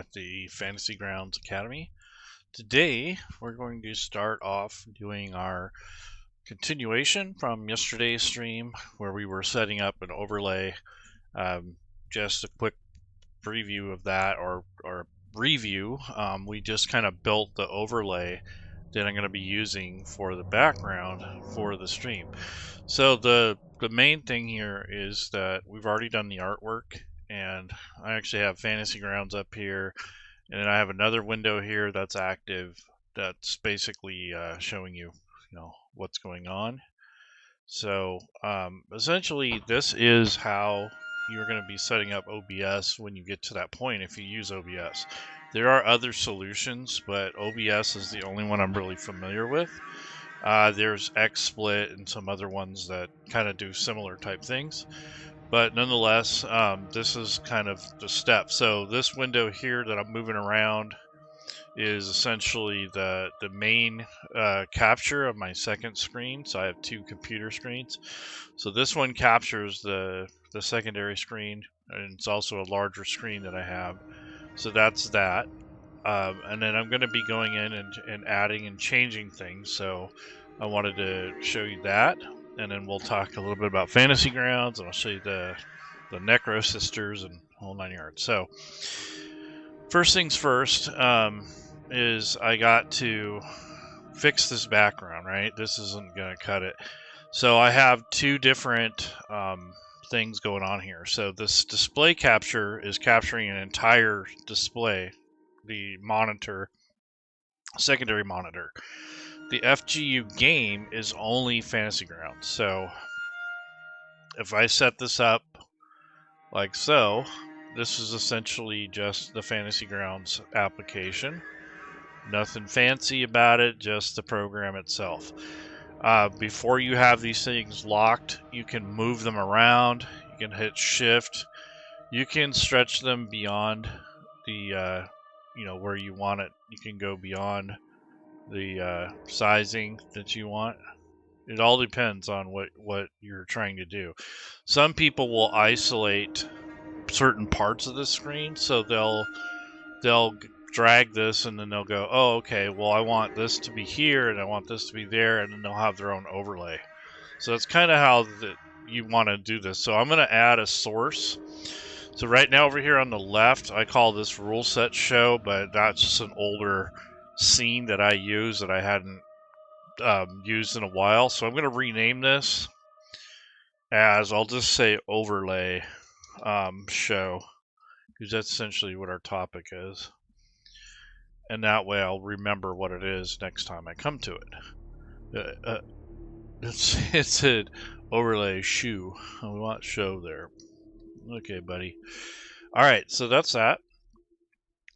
with the Fantasy Grounds Academy. Today we're going to start off doing our continuation from yesterday's stream where we were setting up an overlay. Just a quick preview of that or review. We just kind of built the overlay that I'm going to be using for the background for the stream. So the main thing here is that we've already done the artwork, and I actually have Fantasy Grounds up here, and then I have another window here that's active that's basically showing you what's going on. So essentially this is how you're going to be setting up OBS when you get to that point if you use OBS. There are other solutions, but OBS is the only one I'm really familiar with. There's XSplit and some other ones that kind of do similar type things. But nonetheless, this is kind of the step. So this window here that I'm moving around is essentially the main capture of my second screen. So I have two computer screens. So this one captures the secondary screen, and it's also a larger screen that I have. So that's that. And then I'm going to be going in and adding and changing things. So I wanted to show you that, and then we'll talk a little bit about Fantasy Grounds, and I'll show you the Necro sisters and whole 9 yards. So first things first is I got to fix this background, right? This isn't going to cut it. So I have two different things going on here. So this display capture is capturing an entire display, the monitor, secondary monitor. The FGU game is only Fantasy Grounds. So if I set this up like so, this is essentially just the Fantasy Grounds application. Nothing fancy about it, just the program itself. Before you have these things locked, you can move them around. You can hit shift. You can stretch them beyond the where you want it. You can go beyond the sizing that you want. It all depends on what you're trying to do. Some people will isolate certain parts of the screen, so they'll drag this and then they'll go, oh, okay, well, I want this to be here and I want this to be there, and then they'll have their own overlay. So that's kind of how you want to do this. So I'm going to add a source. So right now over here on the left, I call this rule set show, but that's just an older scene that I use that I hadn't used in a while. So I'm going to rename this as, I'll just say overlay show, because that's essentially what our topic is. And that way I'll remember what it is next time I come to it. It's an overlay shoe. We want show there. Okay, buddy. Alright, so that's that.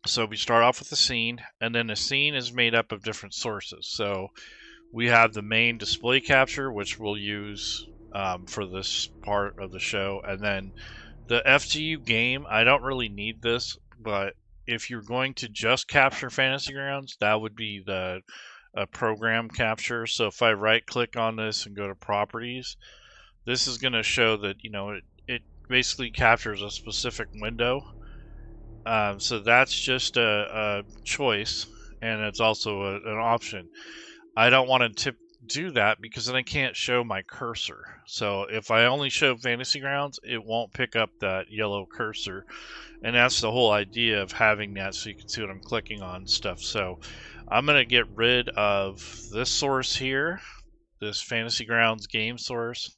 So we start off with the scene, and then the scene is made up of different sources. So we have the main display capture, which we'll use for this part of the show. And then the FGU game, I don't really need this, but if you're going to just capture Fantasy Grounds, that would be the program capture. So if I right click on this and go to properties, this is going to show that it basically captures a specific window. So that's just a choice, and it's also an option. I don't want to do that because then I can't show my cursor. So if I only show Fantasy Grounds, it won't pick up that yellow cursor, and that's the whole idea of having that, so you can see what I'm clicking on and stuff. So I'm going to get rid of this source here, this Fantasy Grounds game source.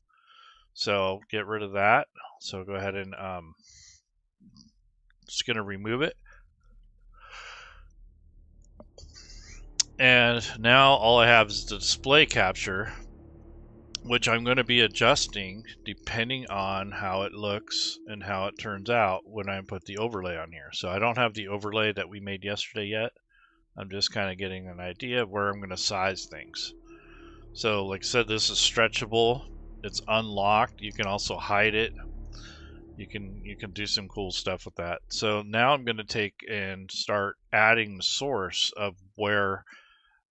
So get rid of that. So go ahead and just going to remove it. And now all I have is the display capture, which I'm going to be adjusting depending on how it looks and how it turns out when I put the overlay on here. So I don't have the overlay that we made yesterday yet. I'm just kind of getting an idea of where I'm going to size things. So like I said, this is stretchable. It's unlocked. You can also hide it. You can do some cool stuff with that. So now I'm going to take and start adding the source of where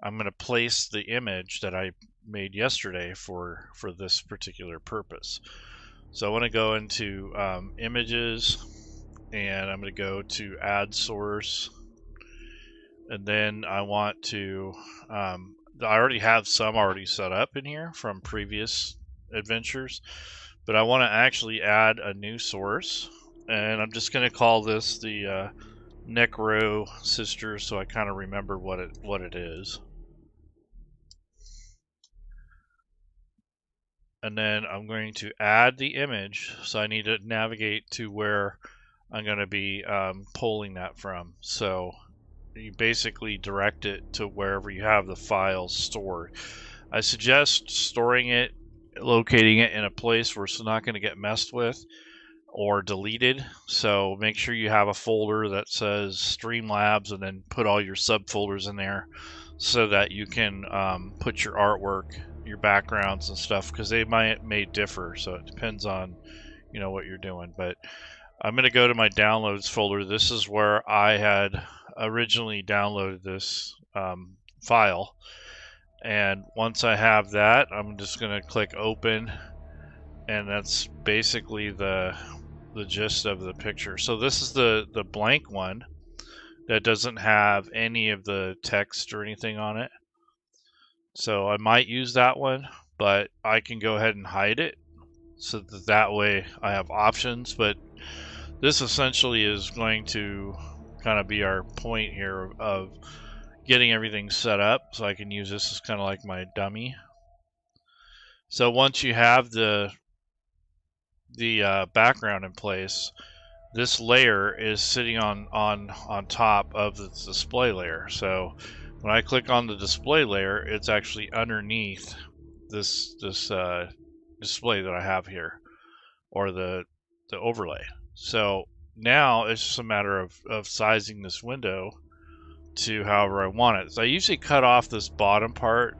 I'm going to place the image that I made yesterday for this particular purpose. So I want to go into images, and I'm going to go to add source, and then I want to I already have some already set up in here from previous adventures, but I want to actually add a new source, and I'm just going to call this the Necro sister, so I kind of remember what it is. And then I'm going to add the image, so I need to navigate to where I'm going to be pulling that from. So you basically direct it to wherever you have the files stored. I suggest storing it, locating it in a place where it's not going to get messed with or deleted. So make sure you have a folder that says Streamlabs, and then put all your subfolders in there so that you can put your artwork, your backgrounds and stuff, because they may differ. So it depends on what you're doing. But I'm going to go to my downloads folder. This is where I had originally downloaded this file, and once I have that, I'm just going to click open, and that's basically the gist of the picture. So this is the blank one that doesn't have any of the text or anything on it. So I might use that one, but I can go ahead and hide it so that way I have options. But this essentially is going to kind of be our point here of getting everything set up, so I can use this as kind of like my dummy. So once you have the background in place, this layer is sitting on top of the display layer. So when I click on the display layer, it's actually underneath this display that I have here, or the overlay. So now it's just a matter of sizing this window to however I want it. So I usually cut off this bottom part,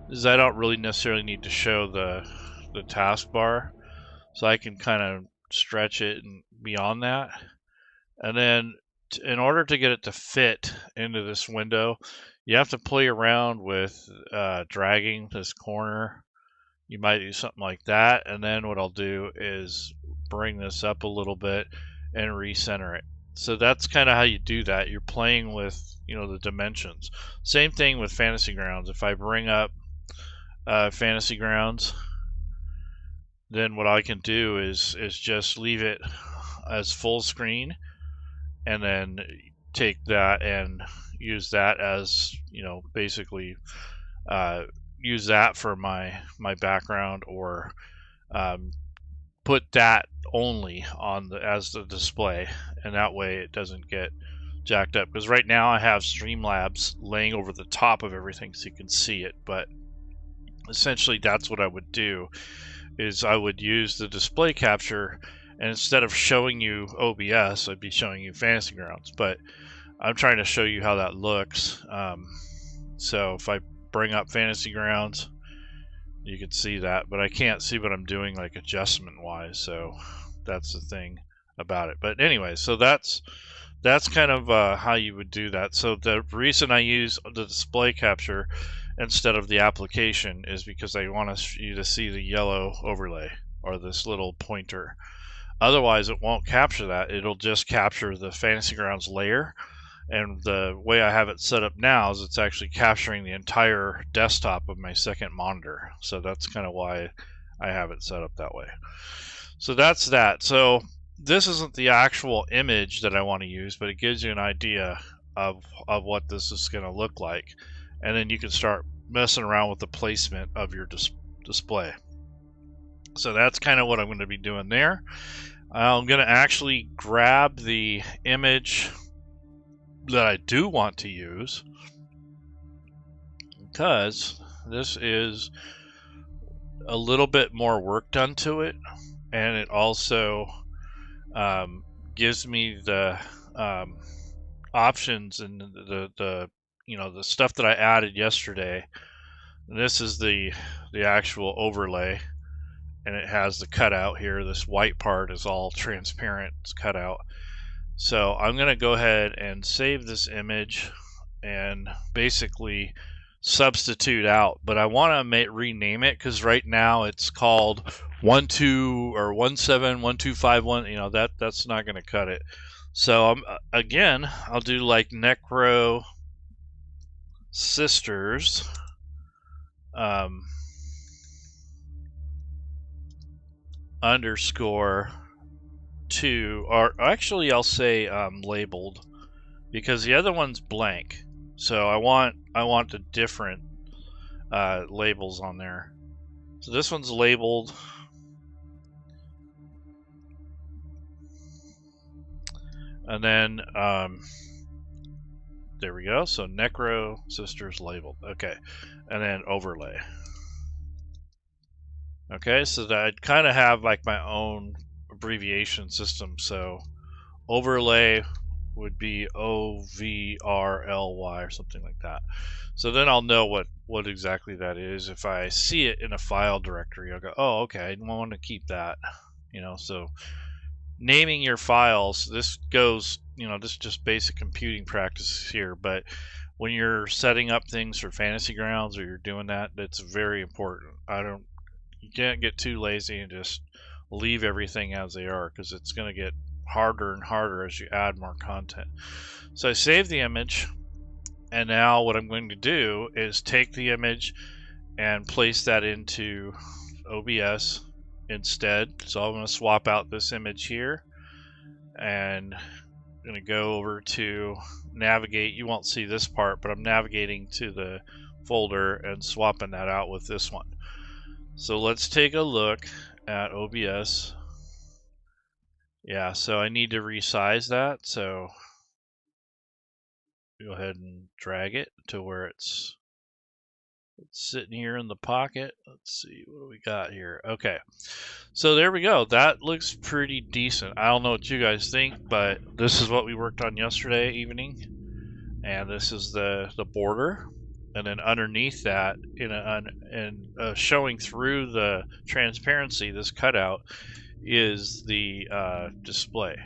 because I don't really necessarily need to show the taskbar, so I can kind of stretch it and beyond that. And then in order to get it to fit into this window, you have to play around with dragging this corner. You might do something like that, and then what I'll do is bring this up a little bit and recenter it. So that's kind of how you do that. You're playing with the dimensions. Same thing with Fantasy Grounds. If I bring up Fantasy Grounds, then what I can do is just leave it as full screen, and then take that and use that as basically use that for my background, or put that only on as the display, and that way it doesn't get jacked up. Because right now I have Streamlabs laying over the top of everything so you can see it, but essentially that's what I would do, is I would use the display capture, and instead of showing you OBS, I'd be showing you Fantasy Grounds. But I'm trying to show you how that looks. So if I bring up Fantasy Grounds, you can see that, but I can't see what I'm doing like adjustment wise. So that's the thing about it. But anyway, so that's kind of how you would do that. So the reason I use the display capture instead of the application is because I want you to see the yellow overlay, or this little pointer. Otherwise it won't capture that. It'll just capture the Fantasy Grounds layer, and the way I have it set up now is it's actually capturing the entire desktop of my second monitor. So that's kind of why I have it set up that way. So that's that. So this isn't the actual image that I want to use, but it gives you an idea of what this is going to look like. And then you can start messing around with the placement of your display. So that's kind of what I'm going to be doing there. I'm going to actually grab the image that I do want to use, because this is a little bit more work done to it, and it also gives me the options and the stuff that I added yesterday. And this is the actual overlay, and it has the cutout here. This white part is all transparent, it's cut out. So I'm going to go ahead and save this image and basically substitute out, but I want to rename it, because right now it's called 12 or 171251, you know, that's not going to cut it. So again, I'll do like Necro sisters, underscore 2, or actually I'll say labeled, because the other one's blank. So I want the different labels on there. So this one's labeled. And then there we go. So Necro sisters labeled. Okay. And then overlay. Okay, so that I'd kind of have like my own abbreviation system. So overlay would be OVRLY or something like that. So then I'll know what exactly that is. If I see it in a file directory, I'll go, oh, okay, I want to keep that. You know, so naming your files, this goes, you know, this is just basic computing practices here, but when you're setting up things for Fantasy Grounds or you're doing that, that's very important. You can't get too lazy and just leave everything as they are, because it's going to get harder and harder as you add more content. So I save the image, and now what I'm going to do is take the image and place that into OBS instead. So I'm going to swap out this image here, and I'm going to go over to navigate. You won't see this part, but I'm navigating to the folder and swapping that out with this one. So let's take a look at OBS. Yeah, so I need to resize that. So go ahead and drag it to where it's sitting here in the pocket. Let's see, what do we got here? Okay, so there we go. That looks pretty decent. I don't know what you guys think, but this is what we worked on yesterday evening, and this is the border, and then underneath that, showing through the transparency, this cutout is the display.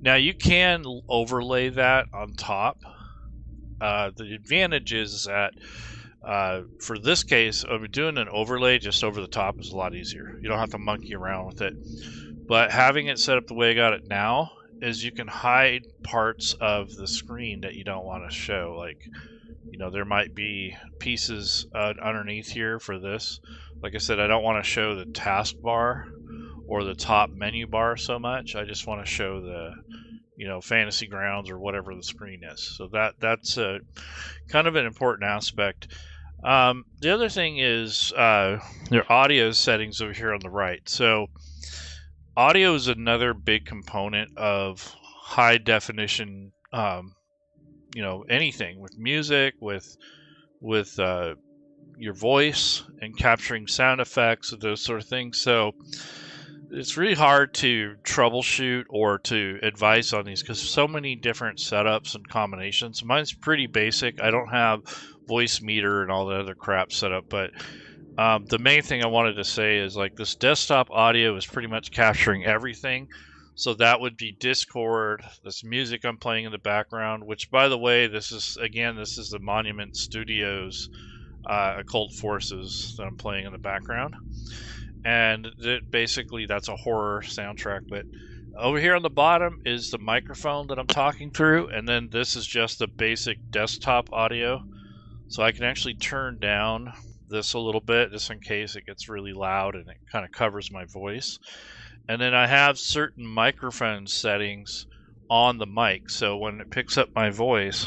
Now you can overlay that on top. The advantage is that for this case, doing an overlay just over the top is a lot easier. You don't have to monkey around with it. But having it set up the way I got it now is you can hide parts of the screen that you don't want to show. Like, you know, there might be pieces underneath here for this. Like I said, I don't want to show the taskbar or the top menu bar so much. I just want to show the, you know, Fantasy Grounds or whatever the screen is. So that's a kind of an important aspect. The other thing is your audio settings over here on the right. So audio is another big component of high definition, you know, anything with music, with your voice and capturing sound effects and those sort of things. So it's really hard to troubleshoot or to advise on these because so many different setups and combinations. Mine's pretty basic. I don't have voice meter and all the other crap set up, but the main thing I wanted to say is like this desktop audio is pretty much capturing everything. So that would be Discord, this music I'm playing in the background, which by the way, this is the Monument Studios Occult Forces that I'm playing in the background. And basically that's a horror soundtrack. But over here on the bottom is the microphone that I'm talking through, and then this is just the basic desktop audio. So I can actually turn down this a little bit just in case it gets really loud and it kind of covers my voice. And then I have certain microphone settings on the mic, so when it picks up my voice,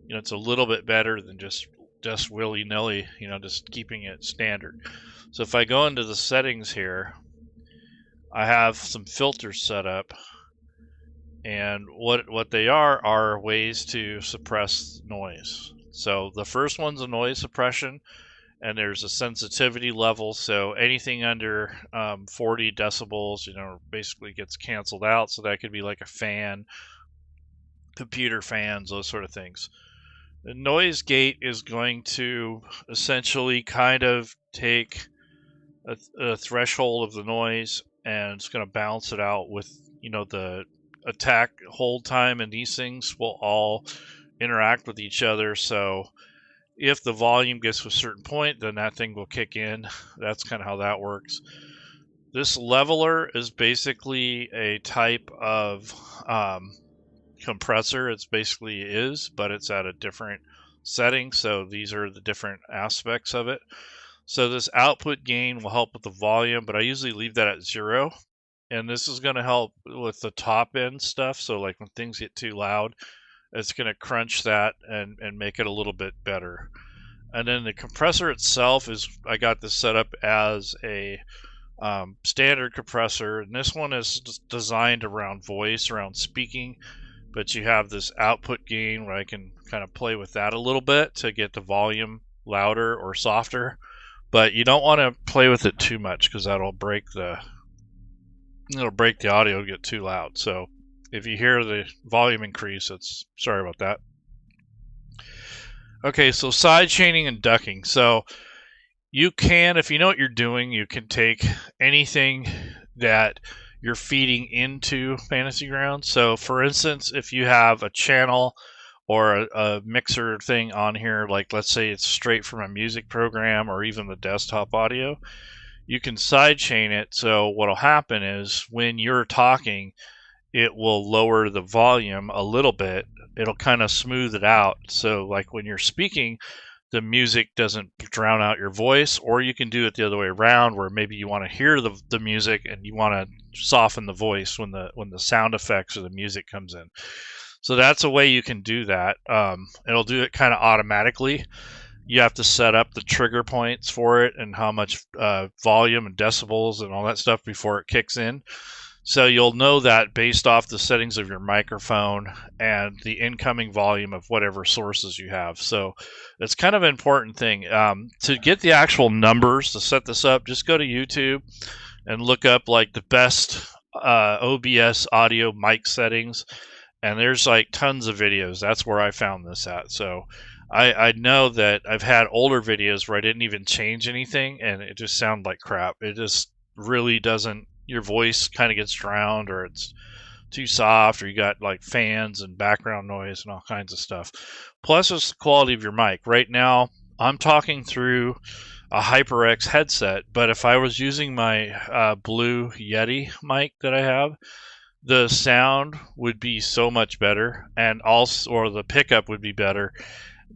you know, it's a little bit better than just willy-nilly, you know, just keeping it standard. So if I go into the settings here, I have some filters set up, and what they are ways to suppress noise. So the first one's a noise suppression, and there's a sensitivity level, so anything under 40 decibels, you know, basically gets canceled out. So that could be like a fan, computer fans, those sort of things. The noise gate is going to essentially kind of take a threshold of the noise, and it's going to balance it out with, you know, the attack hold time, and these things will all interact with each other. So if the volume gets to a certain point, then that thing will kick in. That's kind of how that works. This leveler is basically a type of compressor. It's basically is, but it's at a different setting. So these are the different aspects of it. So this output gain will help with the volume, but I usually leave that at 0. And this is going to help with the top end stuff. So like when things get too loud, it's going to crunch that and make it a little bit better. And then the compressor itself is, I got this set up as a standard compressor, and this one is designed around voice, around speaking, but you have this output gain where I can kind of play with that a little bit to get the volume louder or softer, but you don't want to play with it too much because that'll break the audio, get too loud. So if you hear the volume increase, it's sorry about that. Okay, so side chaining and ducking. So you can, if you know what you're doing, you can take anything that you're feeding into Fantasy Grounds. So for instance, if you have a channel or a mixer thing on here, like let's say it's straight from a music program or even the desktop audio, you can sidechain it. So what'll happen is when you're talking, it will lower the volume a little bit. It'll kind of smooth it out. So like when you're speaking, the music doesn't drown out your voice, or you can do it the other way around where maybe you want to hear the music and you want to soften the voice when the sound effects or the music comes in. So that's a way you can do that. It'll do it kind of automatically. You have to set up the trigger points for it and how much volume and decibels and all that stuff before it kicks in. So you'll know that based off the settings of your microphone and the incoming volume of whatever sources you have. So it's kind of an important thing. To get the actual numbers to set this up, just go to YouTube and look up like the best OBS audio mic settings. And there's like tons of videos. That's where I found this at. So I know that I've had older videos where I didn't even change anything and it just sounded like crap. It just really doesn't. Your voice kind of gets drowned, or it's too soft, or you got like fans and background noise and all kinds of stuff. Plus, it's the quality of your mic. Right now, I'm talking through a HyperX headset, but if I was using my Blue Yeti mic that I have, the sound would be so much better, and also, or the pickup would be better.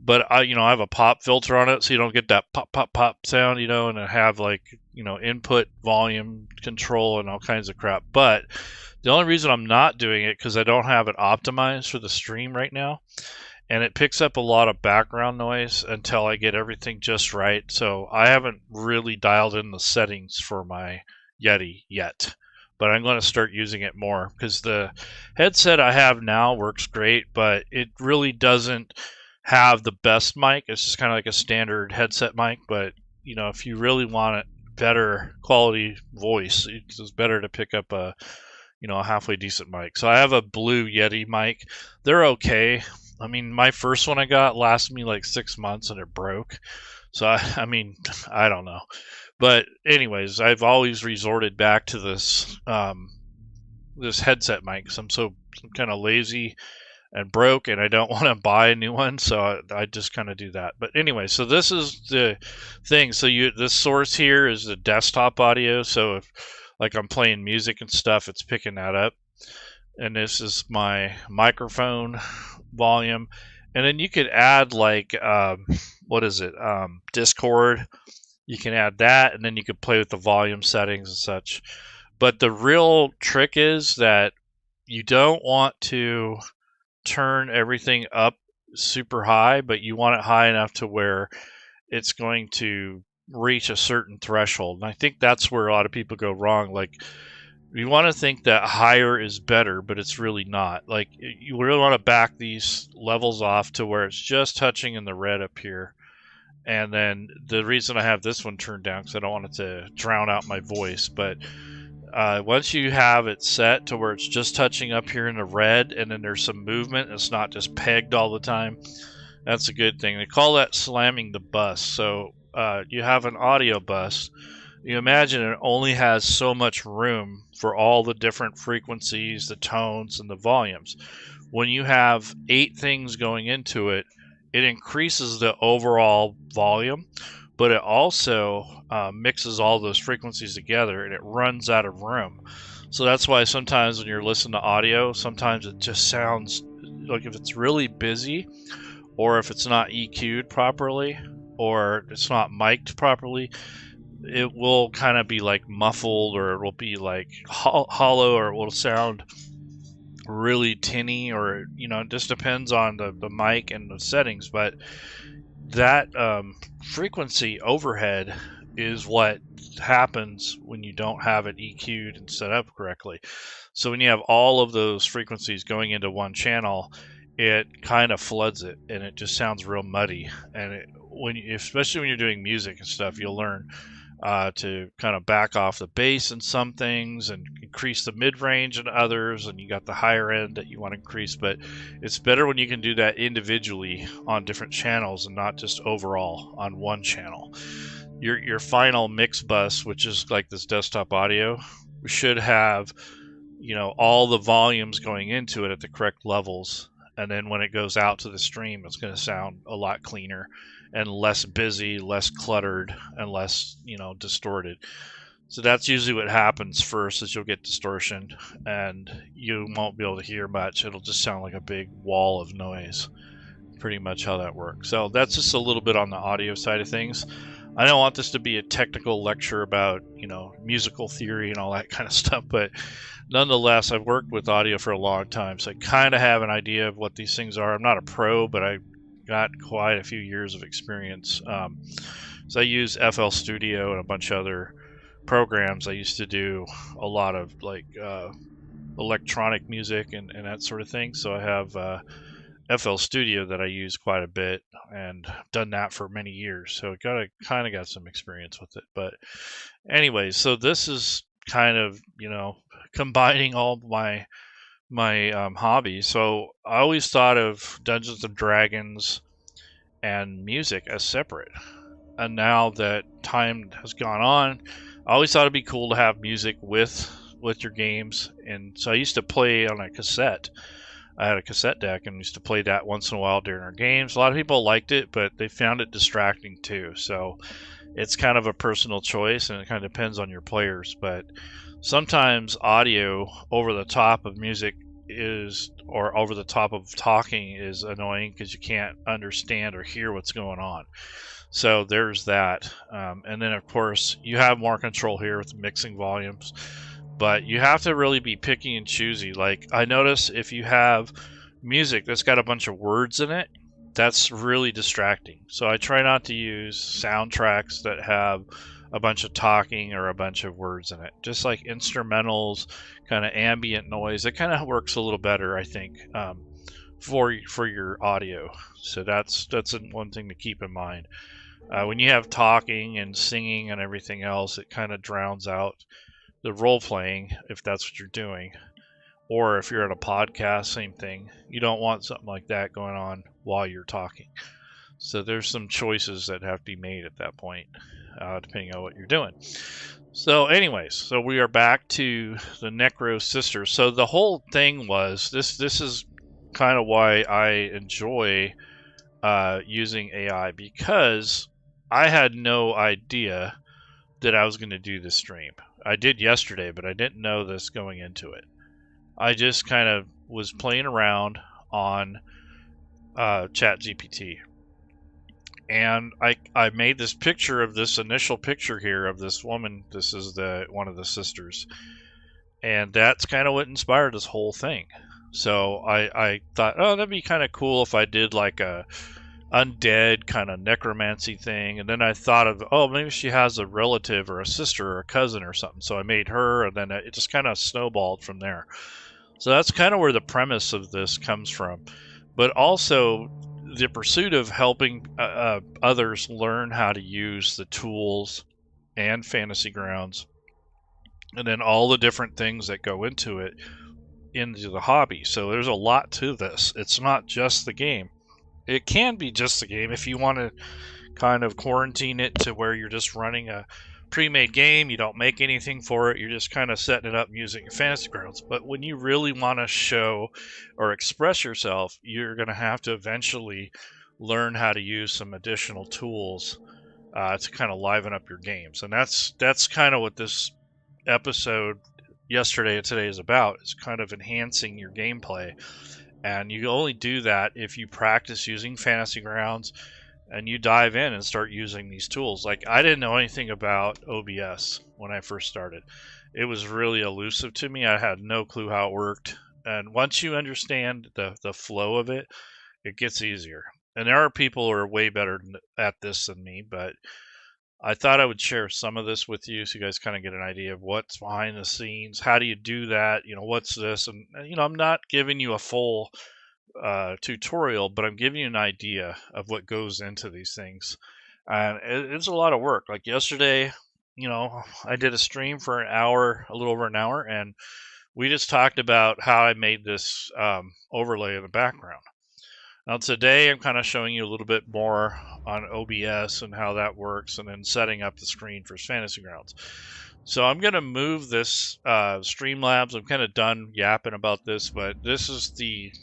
But I have a pop filter on it, so you don't get that pop, pop, pop sound, and I have like, input volume control and all kinds of crap. But the only reason I'm not doing it because I don't have it optimized for the stream right now, and it picks up a lot of background noise until I get everything just right. So I haven't really dialed in the settings for my Yeti yet, but I'm going to start using it more because the headset I have now works great, but it really doesn't have the best mic. It's just kind of like a standard headset mic, but if you really want a better quality voice, it's better to pick up a halfway decent mic. So I have a Blue Yeti mic. They're okay. I mean, my first one I got lasted me like 6 months and it broke. So I mean, I don't know. But anyways, I've always resorted back to this this headset mic because I'm kind of lazy and broke, and I don't want to buy a new one, so I just kind of do that. But anyway, so this is the thing. So this source here is the desktop audio. So if like I'm playing music and stuff, it's picking that up. And this is my microphone volume. And then you could add like Discord. You can add that, and then you could play with the volume settings and such. But the real trick is that you don't want to turn everything up super high, but you want it high enough to where it's going to reach a certain threshold. And I think that's where a lot of people go wrong. Like, you want to think that higher is better, but it's really not. Like, you really want to back these levels off to where it's just touching in the red up here. And then the reason I have this one turned down because I don't want it to drown out my voice, but once you have it set to where it's just touching up here in the red and then there's some movement, it's not just pegged all the time, that's a good thing. They call that slamming the bus. So you have an audio bus. You imagine it only has so much room for all the different frequencies, the tones, and the volumes. When you have 8 things going into it, it increases the overall volume. but it also mixes all those frequencies together and it runs out of room. So that's why sometimes when you're listening to audio, sometimes it just sounds like, if it's really busy, or if it's not EQ'd properly, or it's not mic'd properly, it will kind of be like muffled, or it will be like hollow, or it will sound really tinny, or it just depends on the mic and the settings. But that frequency overhead is what happens when you don't have it EQ'd and set up correctly. So when you have all of those frequencies going into one channel, it kind of floods it, and it just sounds real muddy. And especially when you're doing music and stuff, you'll learn to kind of back off the bass in some things and increase the mid-range in others, and you got the higher end that you want to increase. But it's better when you can do that individually on different channels and not just overall on one channel. Your final mix bus, which is like this desktop audio, should have all the volumes going into it at the correct levels, and then when it goes out to the stream, it's going to sound a lot cleaner and less busy, less cluttered, and less distorted. So that's usually what happens first, is you'll get distortion and you won't be able to hear much. It'll just sound like a big wall of noise. Pretty much how that works. So that's just a little bit on the audio side of things. I don't want this to be a technical lecture about musical theory and all that kind of stuff, but nonetheless, I've worked with audio for a long time, so I kind of have an idea of what these things are. I'm not a pro, but I got quite a few years of experience. So I use FL Studio and a bunch of other programs. I used to do a lot of like electronic music and that sort of thing. So I have FL Studio that I use quite a bit, and done that for many years. So I kind of got some experience with it. But anyways, so this is kind of combining all my hobbies. So I always thought of Dungeons and Dragons and music as separate, and now that time has gone on, I always thought it'd be cool to have music with your games. And so I used to play on a cassette. I had a cassette deck and used to play that once in a while during our games. A lot of people liked it, but they found it distracting too. So it's kind of a personal choice, and it kind of depends on your players. But sometimes audio over the top of music or over the top of talking is annoying, because you can't understand or hear what's going on. So there's that. And then of course you have more control here with mixing volumes, but you have to really be picky and choosy. Like, I notice if you have music that's got a bunch of words in it, that's really distracting. So I try not to use soundtracks that have a bunch of talking or a bunch of words in it. Just like instrumentals, kind of ambient noise, it kind of works a little better, I think, for your audio. So that's one thing to keep in mind. When you have talking and singing and everything else, it kind of drowns out the role playing, if that's what you're doing. Or if you're at a podcast, same thing. You don't want something like that going on while you're talking. So there's some choices that have to be made at that point, depending on what you're doing. So anyways, so we are back to the Necro Sister. So the whole thing was, this is kind of why I enjoy using AI, because I had no idea that I was going to do this stream. I did yesterday, but I didn't know this going into it. I just kind of was playing around on ChatGPT, and I made this picture of this initial picture here of this woman. This is one of the sisters, and that's kind of what inspired this whole thing. So I thought, oh, that'd be kind of cool if I did like a undead kind of necromancy thing. And then I thought of, oh, maybe she has a relative or a sister or a cousin or something. So I made her, and then it just kind of snowballed from there. So that's kind of where the premise of this comes from. But also the pursuit of helping others learn how to use the tools and Fantasy Grounds, and then all the different things that go into it, into the hobby. So there's a lot to this. It's not just the game. It can be just the game if you want to kind of quarantine it to where you're just running a pre-made game, you don't make anything for it, you're just kind of setting it up using Fantasy Grounds. But when you really want to show or express yourself, you're going to have to eventually learn how to use some additional tools to kind of liven up your games. And that's kind of what this episode yesterday and today is about, is kind of enhancing your gameplay. And you only do that if you practice using Fantasy Grounds and you dive in and start using these tools. Like, I didn't know anything about OBS when I first started. It was really elusive to me. I had no clue how it worked. And once you understand the flow of it, it gets easier. And there are people who are way better at this than me, but I thought I would share some of this with you so you guys kind of get an idea of what's behind the scenes. How do you do that? What's this? And, I'm not giving you a full tutorial, but I'm giving you an idea of what goes into these things. And it's a lot of work. Like yesterday, I did a stream for an hour, a little over an hour, and we just talked about how I made this overlay in the background. Now today I'm kind of showing you a little bit more on OBS and how that works, and then setting up the screen for Fantasy Grounds. So I'm going to move this Streamlabs. I'm kind of done yapping about this, but this is the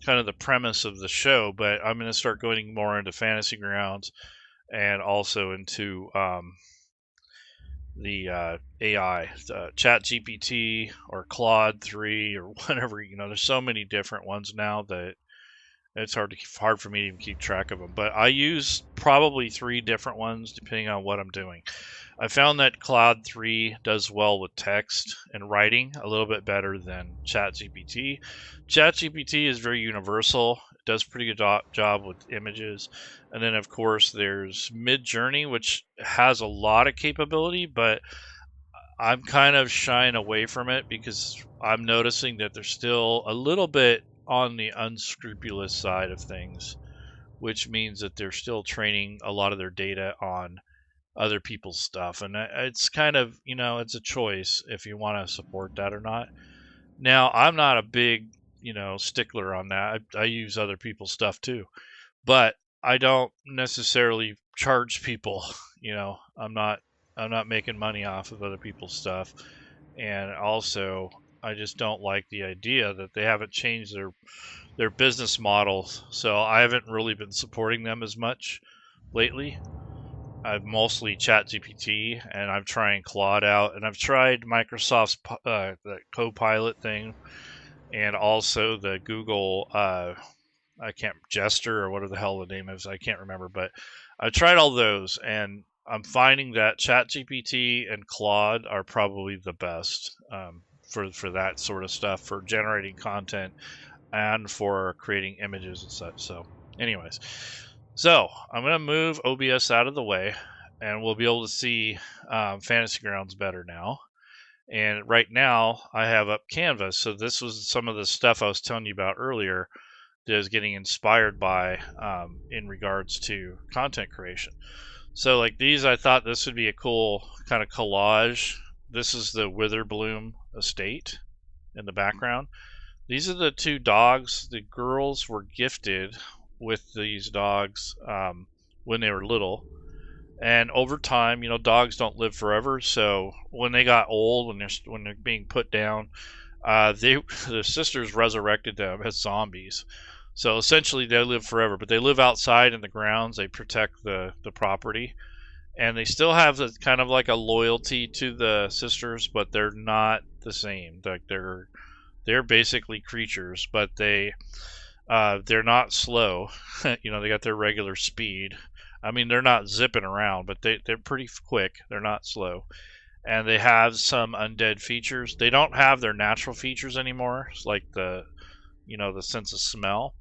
kind of the premise of the show. But I'm going to start going more into Fantasy Grounds and also into the AI, ChatGPT or Claude 3 or whatever. There's so many different ones now that it's hard for me to even keep track of them. But I use probably 3 different ones depending on what I'm doing. I found that Claude 3 does well with text and writing a little bit better than ChatGPT. ChatGPT is very universal. It does a pretty good job with images. And then, of course, there's Midjourney, which has a lot of capability, but I'm kind of shying away from it because I'm noticing that there's still a little bit on the unscrupulous side of things, which means that they're still training a lot of their data on other people's stuff. And it's kind of, it's a choice if you want to support that or not. Now, I'm not a big, stickler on that. I use other people's stuff too, but I don't necessarily charge people. I'm not making money off of other people's stuff. And also, I just don't like the idea that they haven't changed their business models. So I haven't really been supporting them as much lately. I've mostly ChatGPT, and I'm trying Claude out, and I've tried Microsoft's the Copilot thing, and also the Google Jester or whatever the hell the name is. I can't remember, but I've tried all those, and I'm finding that ChatGPT and Claude are probably the best for that sort of stuff, for generating content and for creating images and such. So, anyways. So I'm going to move OBS out of the way, and we'll be able to see Fantasy Grounds better now. And right now I have up Canvas. So this was some of the stuff I was telling you about earlier that I was getting inspired by in regards to content creation. So like these, I thought this would be a cool kind of collage. This is the Witherbloom estate in the background. These are the 2 dogs. The girls were gifted with these dogs when they were little, and over time, dogs don't live forever. So when they got old, when they're being put down, the sisters resurrected them as zombies. So essentially, they live forever, but they live outside in the grounds. They protect the property, and they still have the kind of like a loyalty to the sisters, but they're not the same. Like they're basically creatures, but they're not slow. They got their regular speed. I mean, they're not zipping around, but they're pretty quick. They're not slow. And they have some undead features. They don't have their natural features anymore, like the sense of smell.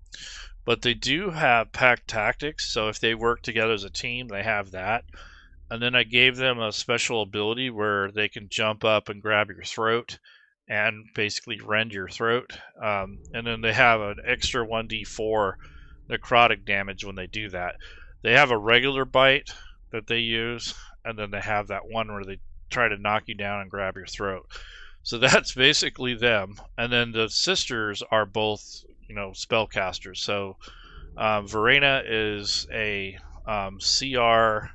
But they do have pack tactics, so if they work together as a team, they have that. And then I gave them a special ability where they can jump up and grab your throat and basically rend your throat. And then they have an extra 1d4 necrotic damage when they do that. They have a regular bite that they use, and then they have that one where they try to knock you down and grab your throat. So that's basically them. And then the sisters are both, spellcasters. So Verena is a CR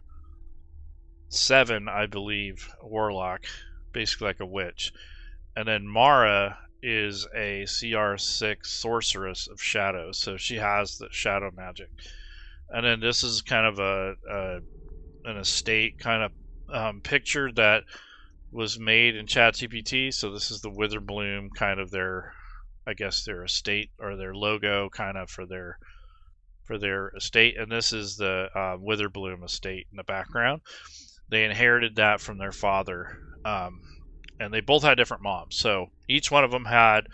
7, I believe, warlock, basically like a witch. And then Mara is a CR6 sorceress of shadows, so she has the shadow magic. And then this is kind of an estate kind of picture that was made in ChatGPT. So this is the Witherbloom kind of their, I guess, their estate or their logo kind of for their estate, and this is the Witherbloom estate in the background. They inherited that from their father, and they both had different moms. So each one of them had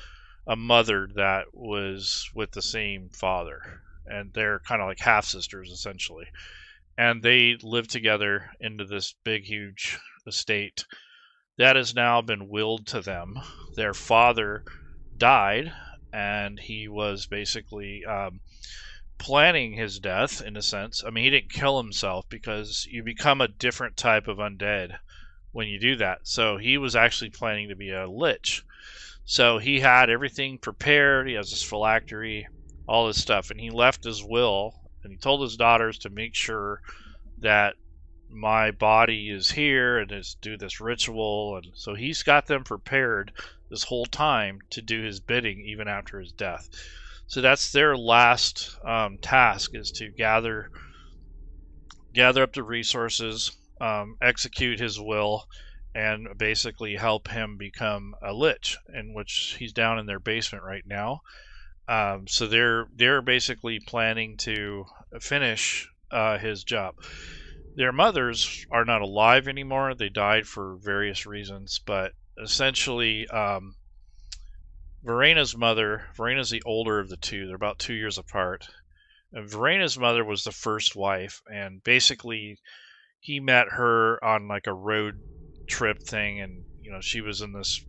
a mother that was with the same father, and they're kind of like half sisters essentially. And they lived together into this big, huge estate that has now been willed to them. Their father died, and he was basically planning his death in a sense. I mean, he didn't kill himself because you become a different type of undead when you do that. So he was actually planning to be a lich. So he had everything prepared. He has his phylactery, all this stuff, and he left his will, and he told his daughters to make sure that my body is here and is do this ritual. And so he's got them prepared this whole time to do his bidding even after his death. So that's their last task, is to gather up the resources, execute his will, and basically help him become a lich, in which he's down in their basement right now. So they're basically planning to finish his job. Their mothers are not alive anymore. They died for various reasons, but essentially Verena's mother, Verena's the older of the two. They're about 2 years apart. And Verena's mother was the first wife, and basically he met her on like a road trip thing, and she was in this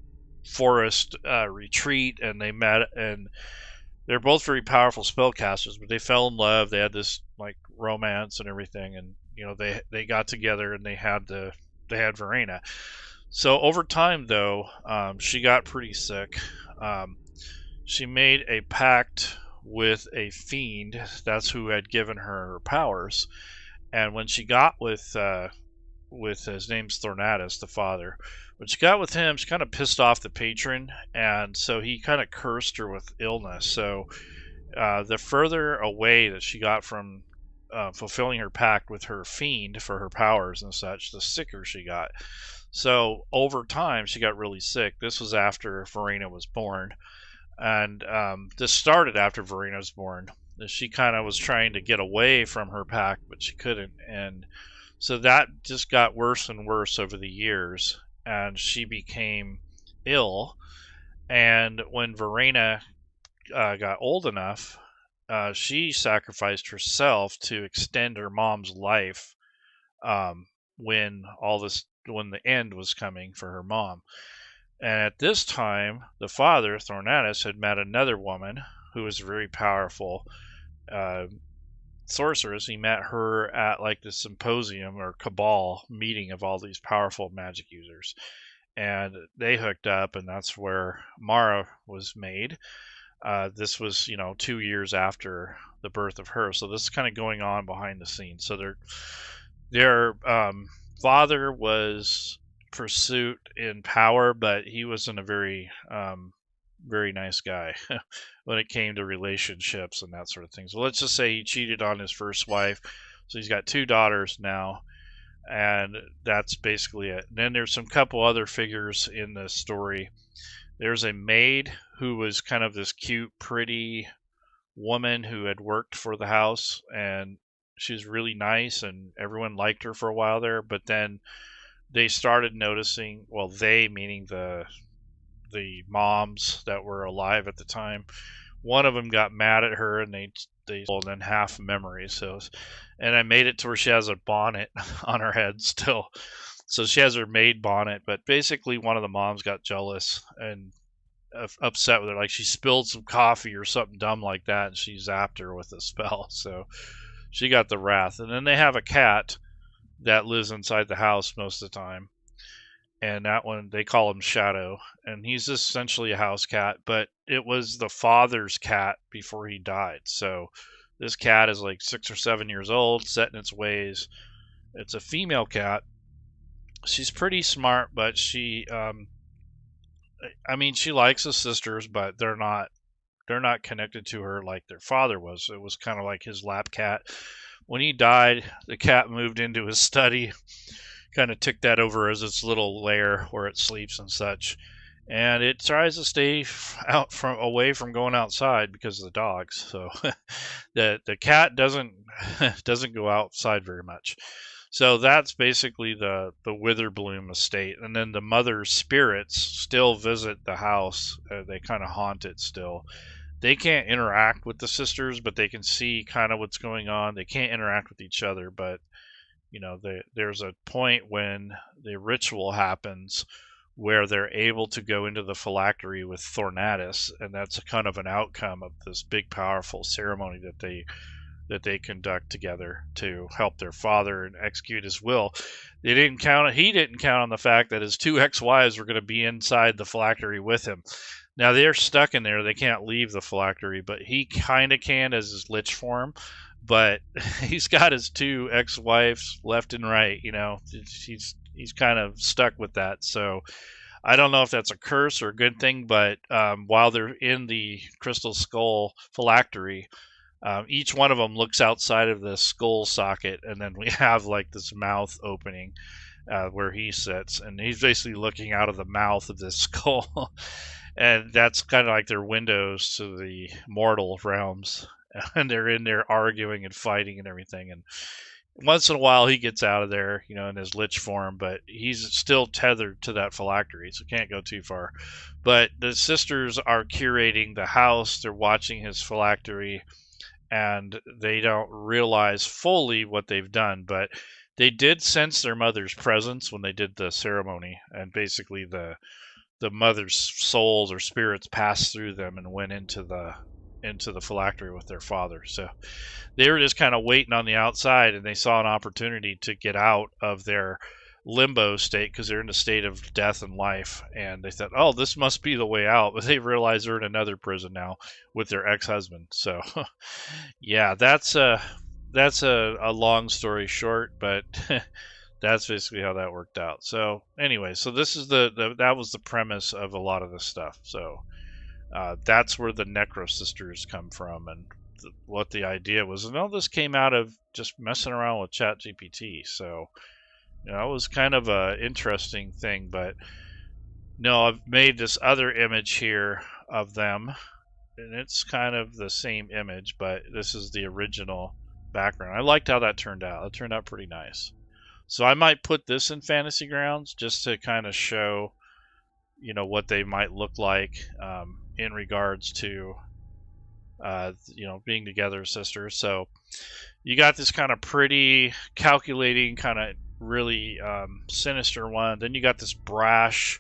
forest retreat, and they met, and they're both very powerful spellcasters, but they fell in love. They had this like romance and everything, and they got together and they had Verena. So over time, though, she got pretty sick. She made a pact with a fiend. That's who had given her powers. And when she got with his name's Thornatus, the father, when she got with him, she kind of pissed off the patron, and so he kind of cursed her with illness. So the further away that she got from fulfilling her pact with her fiend for her powers and such, the sicker she got. So over time, she got really sick. This was after Verena was born, and this started after Verena was born. She kind of was trying to get away from her pact, but she couldn't, and so that just got worse and worse over the years, and she became ill. And when Verena got old enough, she sacrificed herself to extend her mom's life when the end was coming for her mom. And at this time, the father, Thornatus, had met another woman who was very powerful sorceress. He met her at like the symposium or cabal meeting of all these powerful magic users, and they hooked up, and that's where Mara was made. This was 2 years after the birth of her, so this is kind of going on behind the scenes. So their father was pursuit in power, but he wasn't a very nice guy when it came to relationships and that sort of thing. So let's just say he cheated on his first wife. So he's got 2 daughters now, and that's basically it. And then there's some couple other figures in the story. There's a maid who was kind of this cute, pretty woman who had worked for the house, and she's really nice, and everyone liked her for a while there. But then they started noticing, well, they meaning the moms that were alive at the time, one of them got mad at her, and they told then half memory. So, and I made it to where she has a bonnet on her head still. So she has her maid bonnet, but basically one of the moms got jealous and upset with her. Like she spilled some coffee or something dumb like that, and she zapped her with a spell. So she got the wrath. And then they have a cat that lives inside the house most of the time, and that one they call him Shadow, and he's essentially a house cat, but it was the father's cat before he died. So this cat is like 6 or 7 years old, set in its ways. It's a female cat. She's pretty smart, but she she likes the sisters, but they're not connected to her like their father was. It was kind of like his lap cat. when he died, the cat moved into his study, kind of took that over as its little lair where it sleeps and such. And it tries to stay away from going outside because of the dogs. So the cat doesn't go outside very much. So that's basically the Witherbloom estate. And then the mother's spirits still visit the house. They kind of haunt it still. They can't interact with the sisters, but they can see kind of what's going on. They can't interact with each other, but there's a point when the ritual happens where they're able to go into the phylactery with Thornatus, and that's kind of an outcome of this big, powerful ceremony that they conduct together to help their father and execute his will. He didn't count on the fact that his two ex-wives were going to be inside the phylactery with him. Now they're stuck in there; they can't leave the phylactery, but he kind of can as his lich form. But he's got his two ex-wives left and right. He's kind of stuck with that. So I don't know if that's a curse or a good thing, but while they're in the Crystal Skull phylactery, each one of them looks outside of the skull socket, and then we have like this mouth opening where he sits, and he's basically looking out of the mouth of this skull. And that's kind of like their windows to the mortal realms. And they're in there arguing and fighting and everything. And once in a while he gets out of there, in his lich form, but he's still tethered to that phylactery, so can't go too far. But the sisters are curating the house. They're watching his phylactery, and they don't realize fully what they've done, but they did sense their mother's presence when they did the ceremony, and basically the mother's souls or spirits passed through them and went into the phylactery with their father. So they were just kind of waiting on the outside, and they saw an opportunity to get out of their limbo state because they're in a state of death and life, and they thought, oh, this must be the way out. But they realized they're in another prison now with their ex-husband. So yeah, that's a long story short, but that's basically how that worked out. So anyway, so this is that was the premise of a lot of this stuff. So that's where the Necro sisters come from, and what the idea was. And all this came out of just messing around with ChatGPT. So it was kind of a interesting thing. But no, I've made this other image here of them, and it's kind of the same image, but this is the original background. I liked how that turned out. It turned out pretty nice. So I might put this in Fantasy Grounds just to kind of show, what they might look like in regards to, being together sisters. So you got this kind of pretty, calculating, kind of really sinister one. Then you got this brash,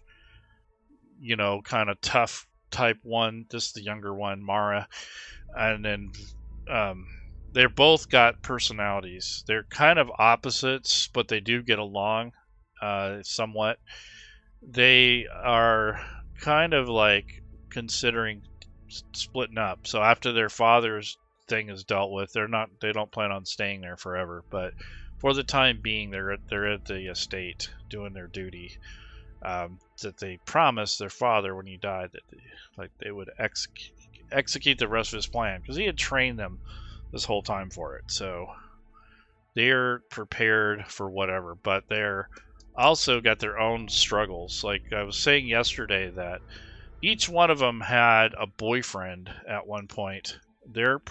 kind of tough type one. This is the younger one, Mara. And then they're both got personalities. They're kind of opposites, but they do get along somewhat. They are kind of like considering splitting up. So after their father's thing is dealt with, they don't plan on staying there forever. But for the time being, they're at the estate doing their duty that they promised their father when he died, that they would execute the rest of his plan, because he had trained them this whole time for it. So they're prepared for whatever, but they're also got their own struggles. Like I was saying yesterday, that each one of them had a boyfriend at one point. They're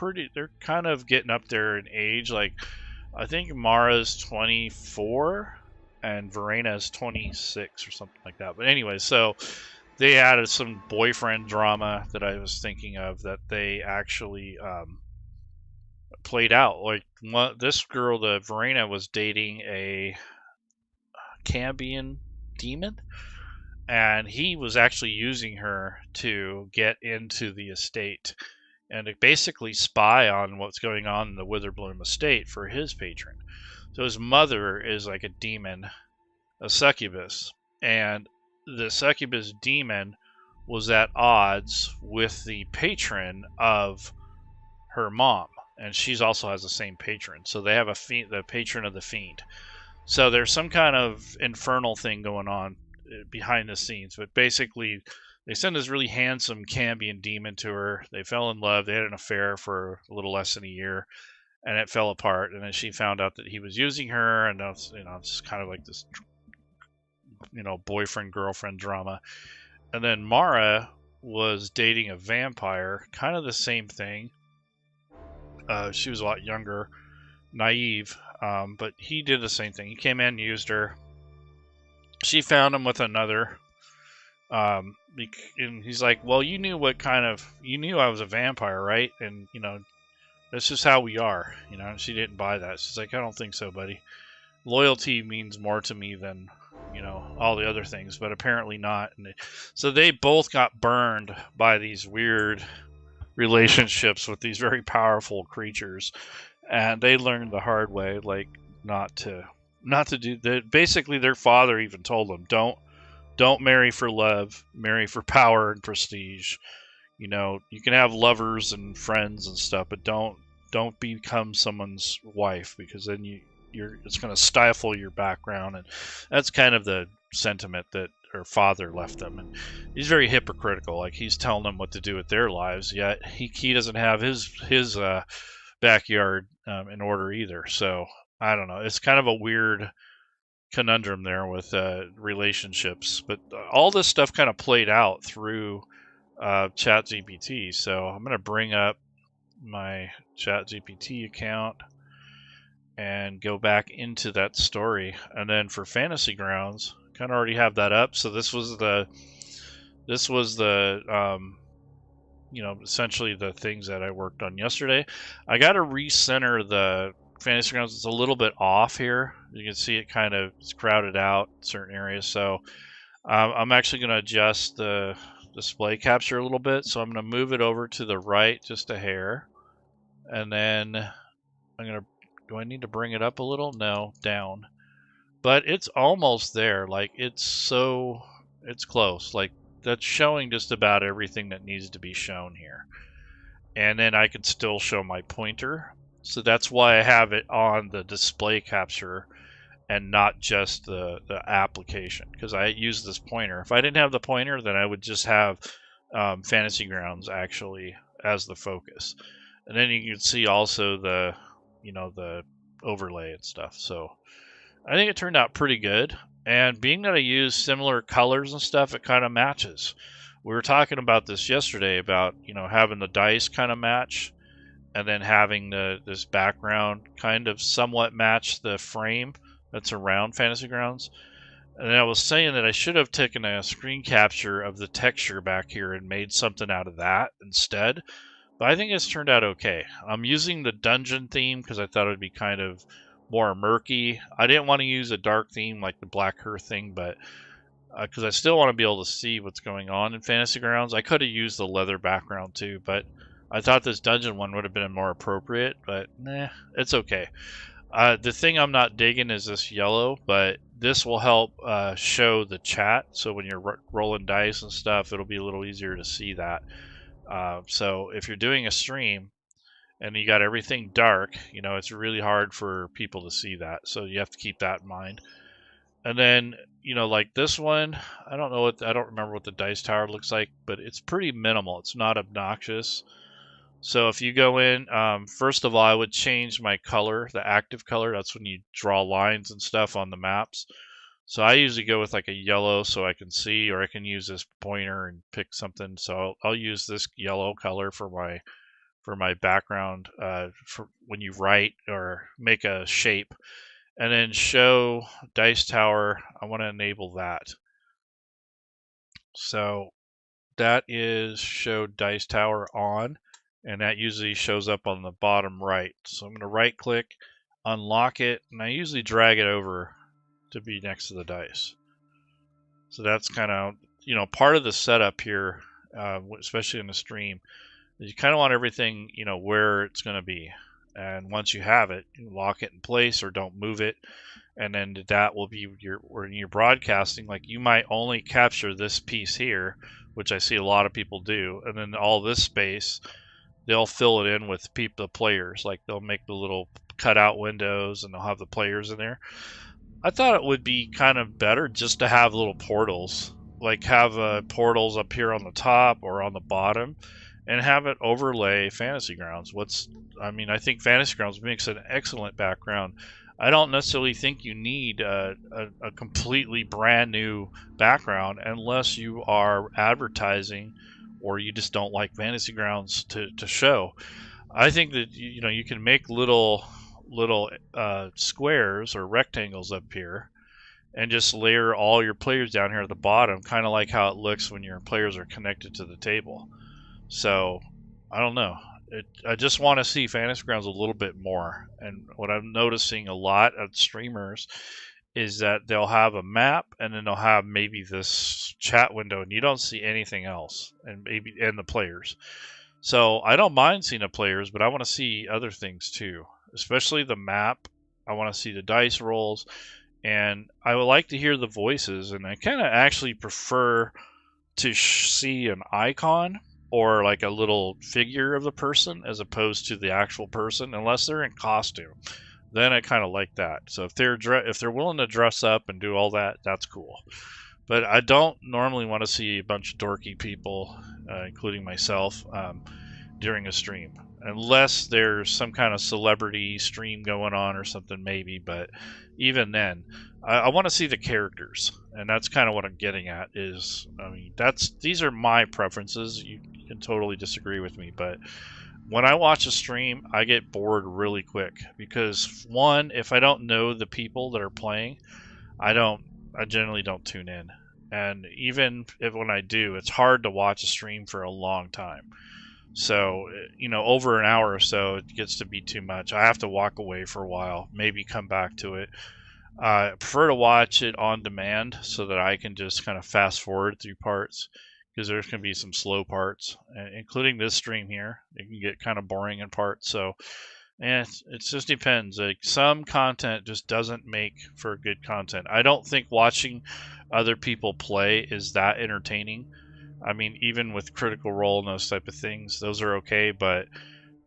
kind of getting up there in age. Like I think Mara's 24 and Verena's 26 or something like that. But anyway, so they added some boyfriend drama that I was thinking of that they actually played out. Like this girl, the Verena, was dating a Cambion demon, and he was actually using her to get into the estate and to basically spy on what's going on in the Witherbloom estate for his patron. So his mother is like a demon, a succubus, and the succubus demon was at odds with the patron of her mom, and she's also has the same patron. So they have the patron of the fiend. So there's some kind of infernal thing going on behind the scenes, but basically they sent this really handsome Cambion demon to her. They fell in love. They had an affair for a little less than a year, and it fell apart. And then she found out that he was using her, and that's, it's kind of like this, boyfriend girlfriend drama. And then Mara was dating a vampire, kind of the same thing. She was a lot younger, naive, but he did the same thing. He came in, used her. She found him with another. And he's like, well, you knew I was a vampire, right? And, that's just how we are, and she didn't buy that. She's like, I don't think so, buddy. Loyalty means more to me than, all the other things, but apparently not. And so they both got burned by these weird relationships with these very powerful creatures, and they learned the hard way, like, not to do that. Basically, their father even told them, don't marry for love, marry for power and prestige. You can have lovers and friends and stuff, but don't become someone's wife, because then it's going to stifle your background. And that's kind of the sentiment that her father left them. And he's very hypocritical. Like, he's telling them what to do with their lives, yet he doesn't have his backyard in order either. So I don't know. It's kind of a weird conundrum there with relationships. But all this stuff kind of played out through ChatGPT. So I'm going to bring up my ChatGPT account and go back into that story. And then for Fantasy Grounds, kind of already have that up. So this was the essentially the things that I worked on yesterday. I got to recenter the Fantasy Grounds. It's a little bit off here. You can see it's crowded out in certain areas. So I'm actually going to adjust the display capture a little bit. So I'm going to move it over to the right just a hair. And then do I need to bring it up a little? No, down. But it's almost there. Like, it's close. Like, that's showing just about everything that needs to be shown here. And then I can still show my pointer. So that's why I have it on the display capture and not just the application, because I use this pointer. If I didn't have the pointer, then I would just have Fantasy Grounds actually as the focus. And then you can see also the overlay and stuff. So I think it turned out pretty good. And being that I use similar colors and stuff, it kind of matches. We were talking about this yesterday about, having the dice kind of match, and then having this background kind of somewhat match the frame that's around Fantasy Grounds. And I was saying that I should have taken a screen capture of the texture back here and made something out of that instead. But I think it's turned out okay. I'm using the dungeon theme because I thought it would be kind of more murky. I didn't want to use a dark theme like the Black Earth thing, but because I still want to be able to see what's going on in Fantasy Grounds. I could have used the leather background too, but I thought this dungeon one would have been more appropriate, but it's okay. The thing I'm not digging is this yellow, but this will help show the chat. So when you're rolling dice and stuff, it'll be a little easier to see that. So if you're doing a stream and you got everything dark, it's really hard for people to see that. So you have to keep that in mind. And then, like this one, I don't remember what the dice tower looks like, but it's pretty minimal. It's not obnoxious. So if you go in, first of all, I would change my color, the active color. That's when you draw lines and stuff on the maps. So I usually go with like a yellow so I can see, or I can use this pointer and pick something. So I'll use this yellow color for my background for when you write or make a shape. And then show dice tower, I want to enable that. So that is show dice tower on, and that usually shows up on the bottom right. So I'm going to right click, unlock it, and I usually drag it over to be next to the dice. So that's kind of, part of the setup here, especially in the stream, is you kind of want everything, where it's going to be. And once you have it, you lock it in place or don't move it. And then that will be when you're broadcasting, like you might only capture this piece here, which I see a lot of people do. And then all this space, they'll fill it in with the players. Like they'll make the little cutout windows and they'll have the players in there. I thought it would be kind of better just to have little portals, like have portals up here on the top or on the bottom. and have it overlay Fantasy Grounds. I think Fantasy Grounds makes an excellent background. I don't necessarily think you need a completely brand new background unless you are advertising or you just don't like Fantasy Grounds to show. I think that you can make little squares or rectangles up here and just layer all your players down here at the bottom, kind of like how it looks when your players are connected to the table. So I don't know. I just want to see Fantasy Grounds a little bit more. And what I'm noticing a lot of streamers is that they'll have a map and then they'll have maybe this chat window and you don't see anything else, and the players. So I don't mind seeing the players, but I want to see other things too, especially the map. I want to see the dice rolls, and I would like to hear the voices. And I kind of actually prefer to see an icon or like a little figure of the person as opposed to the actual person, unless they're in costume. Then I kind of like that. So if they're willing to dress up and do all that, that's cool. But I don't normally want to see a bunch of dorky people, including myself, during a stream. Unless there's some kind of celebrity stream going on or something, maybe. But even then, I want to see the characters. And that's kind of what I'm getting at is, these are my preferences. You can totally disagree with me. But when I watch a stream, I get bored really quick. Because, one, if I don't know the people that are playing, I generally don't tune in. And even when I do, it's hard to watch a stream for a long time. So, over an hour or so, it gets to be too much. I have to walk away for a while, maybe come back to it. I prefer to watch it on demand so that I can just kind of fast forward through parts, because there's going to be some slow parts, including this stream here. It can get kind of boring in parts. So, and it just depends. Like, some content just doesn't make for good content. I don't think watching other people play is that entertaining. I mean, even with Critical Role and those type of things, those are okay, but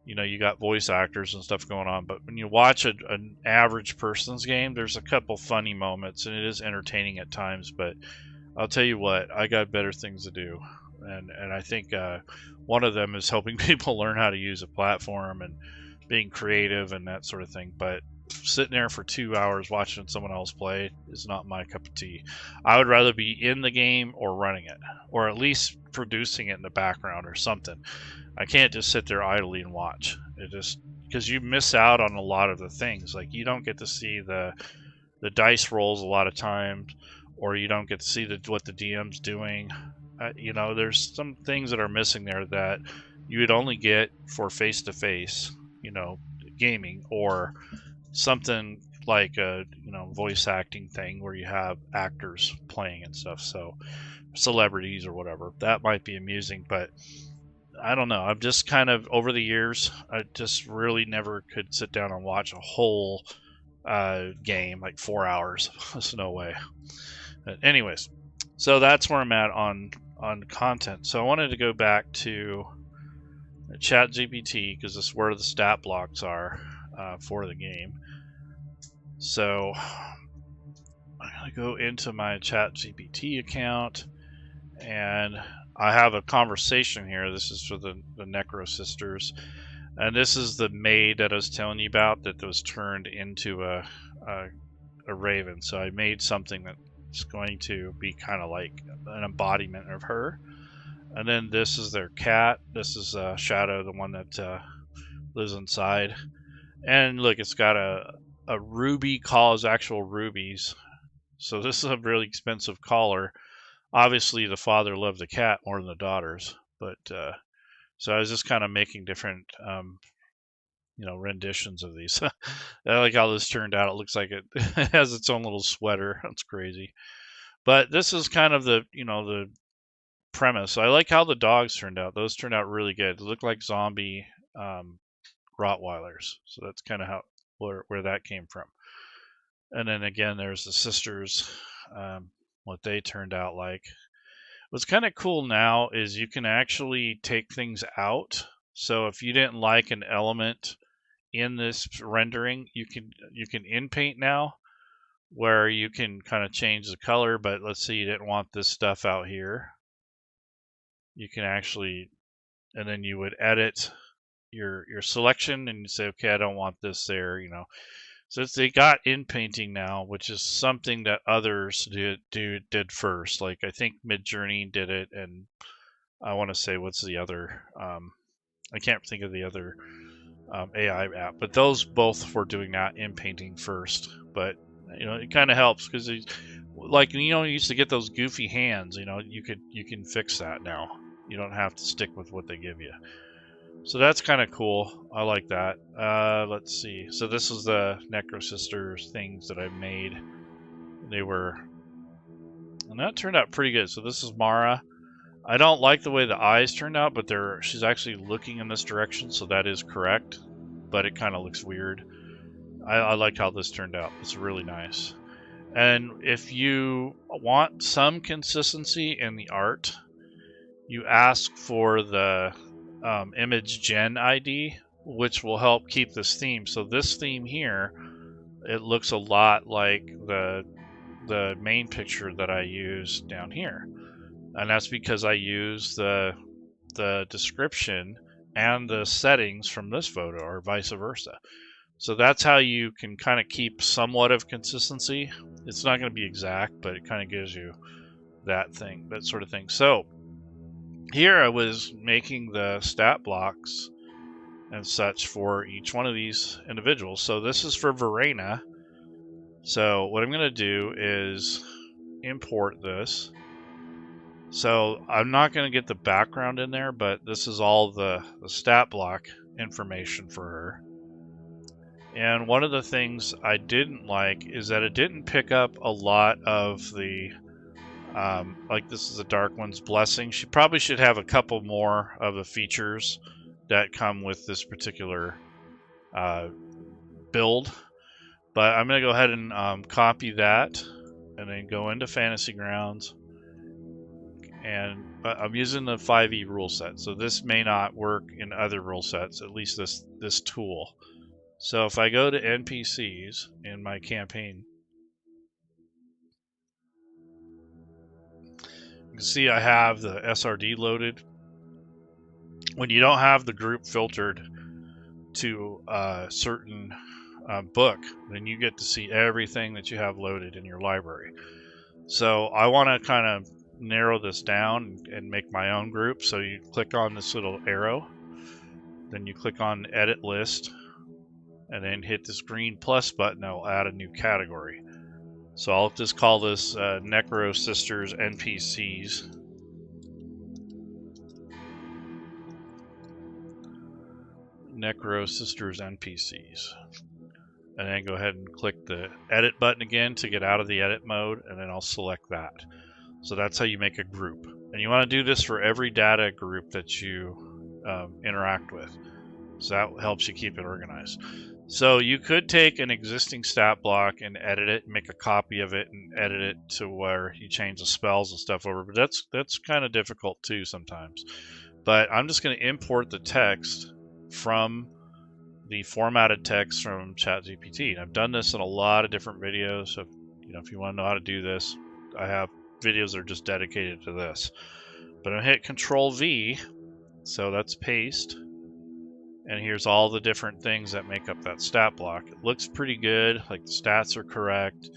you got voice actors and stuff going on. But when you watch an average person's game, there's a couple funny moments, and it is entertaining at times. But I'll tell you what, I got better things to do, and I think one of them is helping people learn how to use a platform and being creative and that sort of thing. But sitting there for 2 hours watching someone else play is not my cup of tea. I would rather be in the game or running it, or at least producing it in the background or something. I can't just sit there idly and watch. Because you miss out on a lot of the things. Like, you don't get to see the dice rolls a lot of times, or you don't get to see what the DM's doing. There's some things that are missing there that you would only get for face-to-face, gaming, or something like a voice acting thing where you have actors playing and stuff. So celebrities or whatever, that might be amusing, but I don't know. I'm just kind of, over the years, I just really never could sit down and watch a whole game, like 4 hours. There's no way. But anyways, so that's where I'm at on content. So I wanted to go back to ChatGPT, because this is where the stat blocks are for the game. So I'm going to go into my ChatGPT account, and I have a conversation here. This is for the Necro sisters, and this is the maid that I was telling you about that was turned into a raven. So I made something that's going to be kind of like an embodiment of her. And then this is their cat. This is Shadow, the one that lives inside. And look, it's got a ruby collar, actual rubies. So this is a really expensive collar. Obviously, the father loved the cat more than the daughters. But so I was just kind of making different, renditions of these. I like how this turned out. It looks like it has its own little sweater. That's crazy. But this is kind of the premise. I like how the dogs turned out. Those turned out really good. They look like zombie Rottweilers. So that's kind of where that came from. And then again, there's the sisters, what they turned out like. What's kind of cool now is you can actually take things out. So if you didn't like an element in this rendering, you can in-paint now, where you can kind of change the color. But let's say you didn't want this stuff out here. You can actually and then you would edit your selection and you say, okay, I don't want this there, you know. So they got in painting now, which is something that others did first. Like I think Midjourney did it, and I want to say what's the other? I can't think of the other AI app, but those both were doing that in painting first. But you know, it kind of helps because like, you know, you used to get those goofy hands. You know, you can fix that now. You don't have to stick with what they give you. So that's kind of cool. I like that. Let's see. So this is the Necro Sisters things that I made. They were, and that turned out pretty good. So this is Mara. I don't like the way the eyes turned out, but she's actually looking in this direction, so that is correct. But it kind of looks weird. I like how this turned out. It's really nice. And if you want some consistency in the art, you ask for the image gen ID, which will help keep this theme. So this theme here, it looks a lot like the main picture that I use down here, and that's because I use the description and the settings from this photo, or vice versa. So that's how you can kind of keep somewhat of consistency. It's not going to be exact, but it kind of gives you that sort of thing. So here I was making the stat blocks and such for each one of these individuals. So this is for Verena. So what I'm going to do is import this. So I'm not going to get the background in there, but this is all the stat block information for her. And one of the things I didn't like is that it didn't pick up a lot of the like this is a dark one's blessing. She probably should have a couple more of the features that come with this particular build. But I'm going to go ahead and copy that and then go into Fantasy Grounds. And I'm using the 5e rule set, so this may not work in other rule sets, at least this tool. So if I go to NPCs in my campaign, you can see I have the SRD loaded. When you don't have the group filtered to a certain book, then you get to see everything that you have loaded in your library. So I want to kind of narrow this down and make my own group. So you click on this little arrow, then you click on Edit List, and then hit this green plus button. That will add a new category. So I'll just call this Necro Sisters NPCs. Necro Sisters NPCs. And then go ahead and click the edit button again to get out of the edit mode, and then I'll select that. So that's how you make a group. And you want to do this for every data group that you interact with. So that helps you keep it organized. So you could take an existing stat block and edit it, make a copy of it, and edit it to where you change the spells and stuff over. But that's kind of difficult too sometimes. But I'm just going to import the text from the formatted text from ChatGPT. And I've done this in a lot of different videos. So if you want to know how to do this, I have videos that are just dedicated to this. But I'm going to hit Control V, so that's paste. And here's all the different things that make up that stat block. It looks pretty good, like the stats are correct.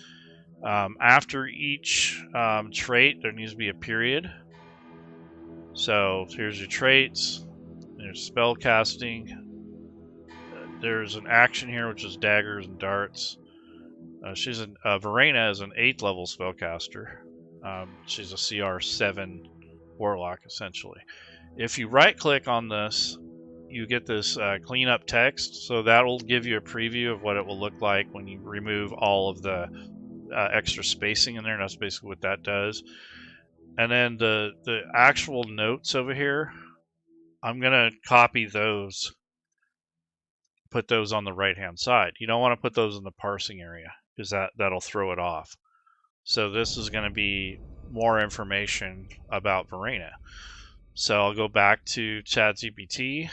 After each trait, there needs to be a period. So here's your traits. There's spell casting. There's an action here, which is daggers and darts. Verena is an 8th level spellcaster. She's a CR 7 warlock, essentially. If you right click on this, you get this clean up text, so that will give you a preview of what it will look like when you remove all of the extra spacing in there. And that's basically what that does. And then the actual notes over here, I'm gonna copy those, put those on the right hand side. You don't want to put those in the parsing area because that'll throw it off. So this is going to be more information about Verena. So I'll go back to ChatGPT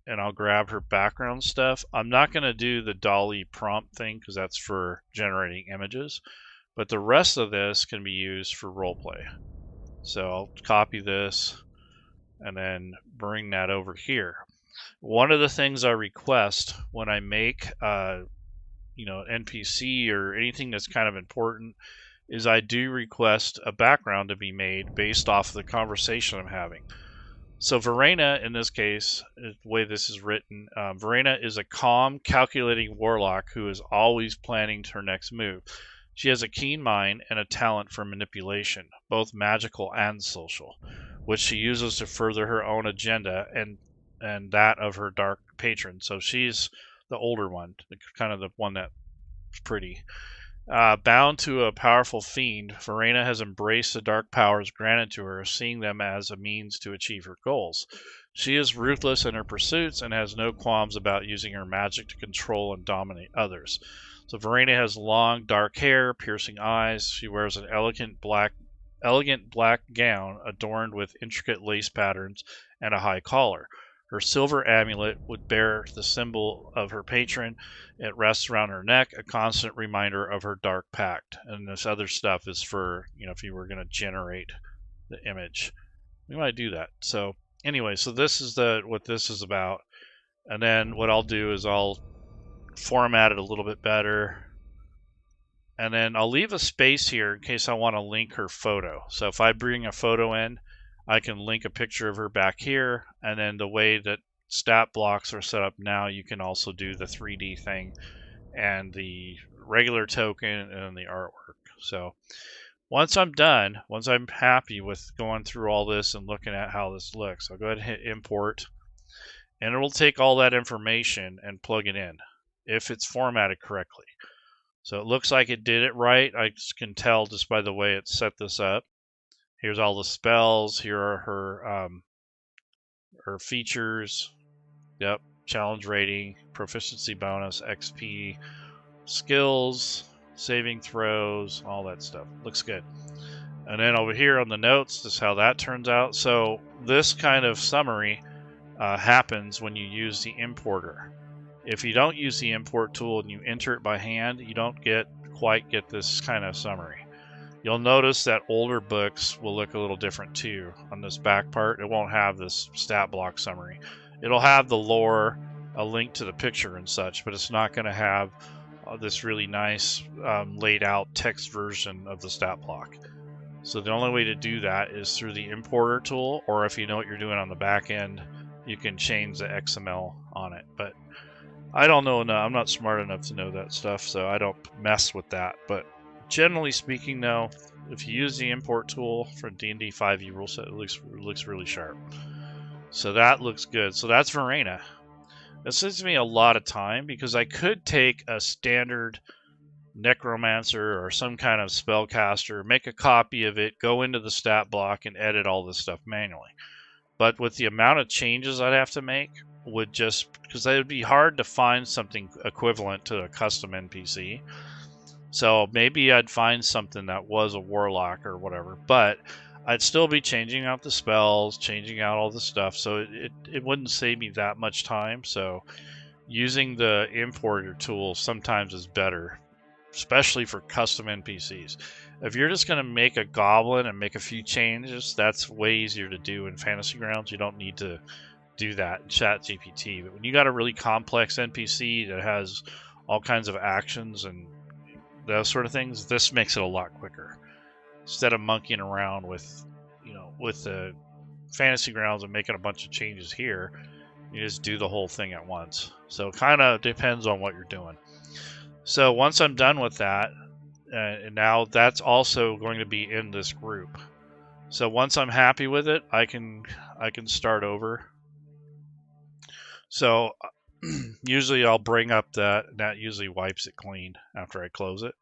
and I'll grab her background stuff. I'm not going to do the Dolly prompt thing because that's for generating images, but the rest of this can be used for roleplay. So I'll copy this, and then bring that over here. One of the things I request when I make NPC or anything that's kind of important is I do request a background to be made based off of the conversation I'm having. So Verena, in this case, the way this is written, Verena is a calm, calculating warlock who is always planning her next move. She has a keen mind and a talent for manipulation, both magical and social, which she uses to further her own agenda and that of her dark patron. So she's the older one, kind of the one that's pretty. Bound to a powerful fiend, Verena has embraced the dark powers granted to her, seeing them as a means to achieve her goals. She is ruthless in her pursuits and has no qualms about using her magic to control and dominate others. So Verena has long dark hair, piercing eyes. She wears an elegant black gown adorned with intricate lace patterns and a high collar. Her silver amulet would bear the symbol of her patron. It rests around her neck, a constant reminder of her dark pact. And this other stuff is for, if you were going to generate the image. We might do that. So anyway, so this is what this is about. And then what I'll do is I'll format it a little bit better. And then I'll leave a space here in case I want to link her photo. So if I bring a photo in, I can link a picture of her back here, and then the way that stat blocks are set up now, you can also do the 3D thing and the regular token and the artwork. So once I'm done, once I'm happy with going through all this and looking at how this looks, I'll go ahead and hit import, and it will take all that information and plug it in if it's formatted correctly. So it looks like it did it right. I can tell just by the way it set this up. Here's all the spells. Here are her features. Yep, challenge rating, proficiency bonus, XP, skills, saving throws, all that stuff. Looks good. And then over here on the notes, this is how that turns out. So this kind of summary happens when you use the importer. If you don't use the import tool and you enter it by hand, you don't quite get this kind of summary. You'll notice that older books will look a little different too. On this back part, it won't have this stat block summary. It'll have the lore, a link to the picture and such, but it's not going to have this really nice laid out text version of the stat block. So the only way to do that is through the importer tool, or if you know what you're doing on the back end, you can change the XML on it. But I don't know enough. I'm not smart enough to know that stuff, so I don't mess with that. But generally speaking, though, if you use the import tool for D&D 5e rule set, it looks really sharp. So that looks good. So that's Verena. It saves me a lot of time because I could take a standard necromancer or some kind of spellcaster, make a copy of it, go into the stat block, and edit all this stuff manually. But with the amount of changes I'd have to make, because it would be hard to find something equivalent to a custom NPC. So maybe I'd find something that was a warlock or whatever, but I'd still be changing out the spells, changing out all the stuff, so it wouldn't save me that much time. So using the importer tool sometimes is better, especially for custom NPCs. If you're just going to make a goblin and make a few changes, that's way easier to do in Fantasy Grounds. You don't need to do that in ChatGPT. But when you got a really complex NPC that has all kinds of actions and those sort of things, this makes it a lot quicker. Instead of monkeying around with the Fantasy Grounds and making a bunch of changes here, you just do the whole thing at once. So it kind of depends on what you're doing. So once I'm done with that, and now that's also going to be in this group. So once I'm happy with it, I can start over. So usually I'll bring up that usually wipes it clean after I close it.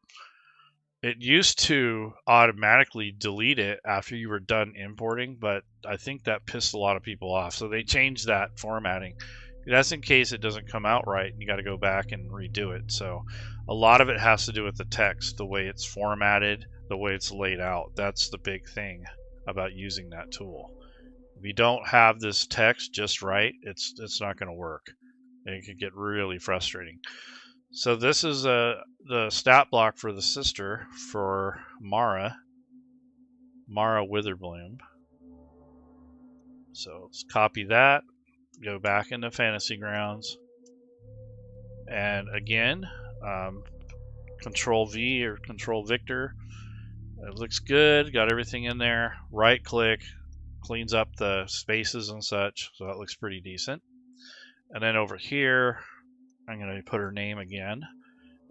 It used to automatically delete it after you were done importing, but I think that pissed a lot of people off. So they changed that formatting. That's in case it doesn't come out right and you got to go back and redo it. So a lot of it has to do with the text, the way it's formatted, the way it's laid out. That's the big thing about using that tool. If you don't have this text just right, it's not going to work. It can get really frustrating. So this is the stat block for the sister for Mara Witherbloom. So let's copy that, go back into Fantasy Grounds, and again, Control V or Control Victor. It looks good, got everything in there. Right click, cleans up the spaces and such, so that looks pretty decent. And then over here, I'm going to put her name again.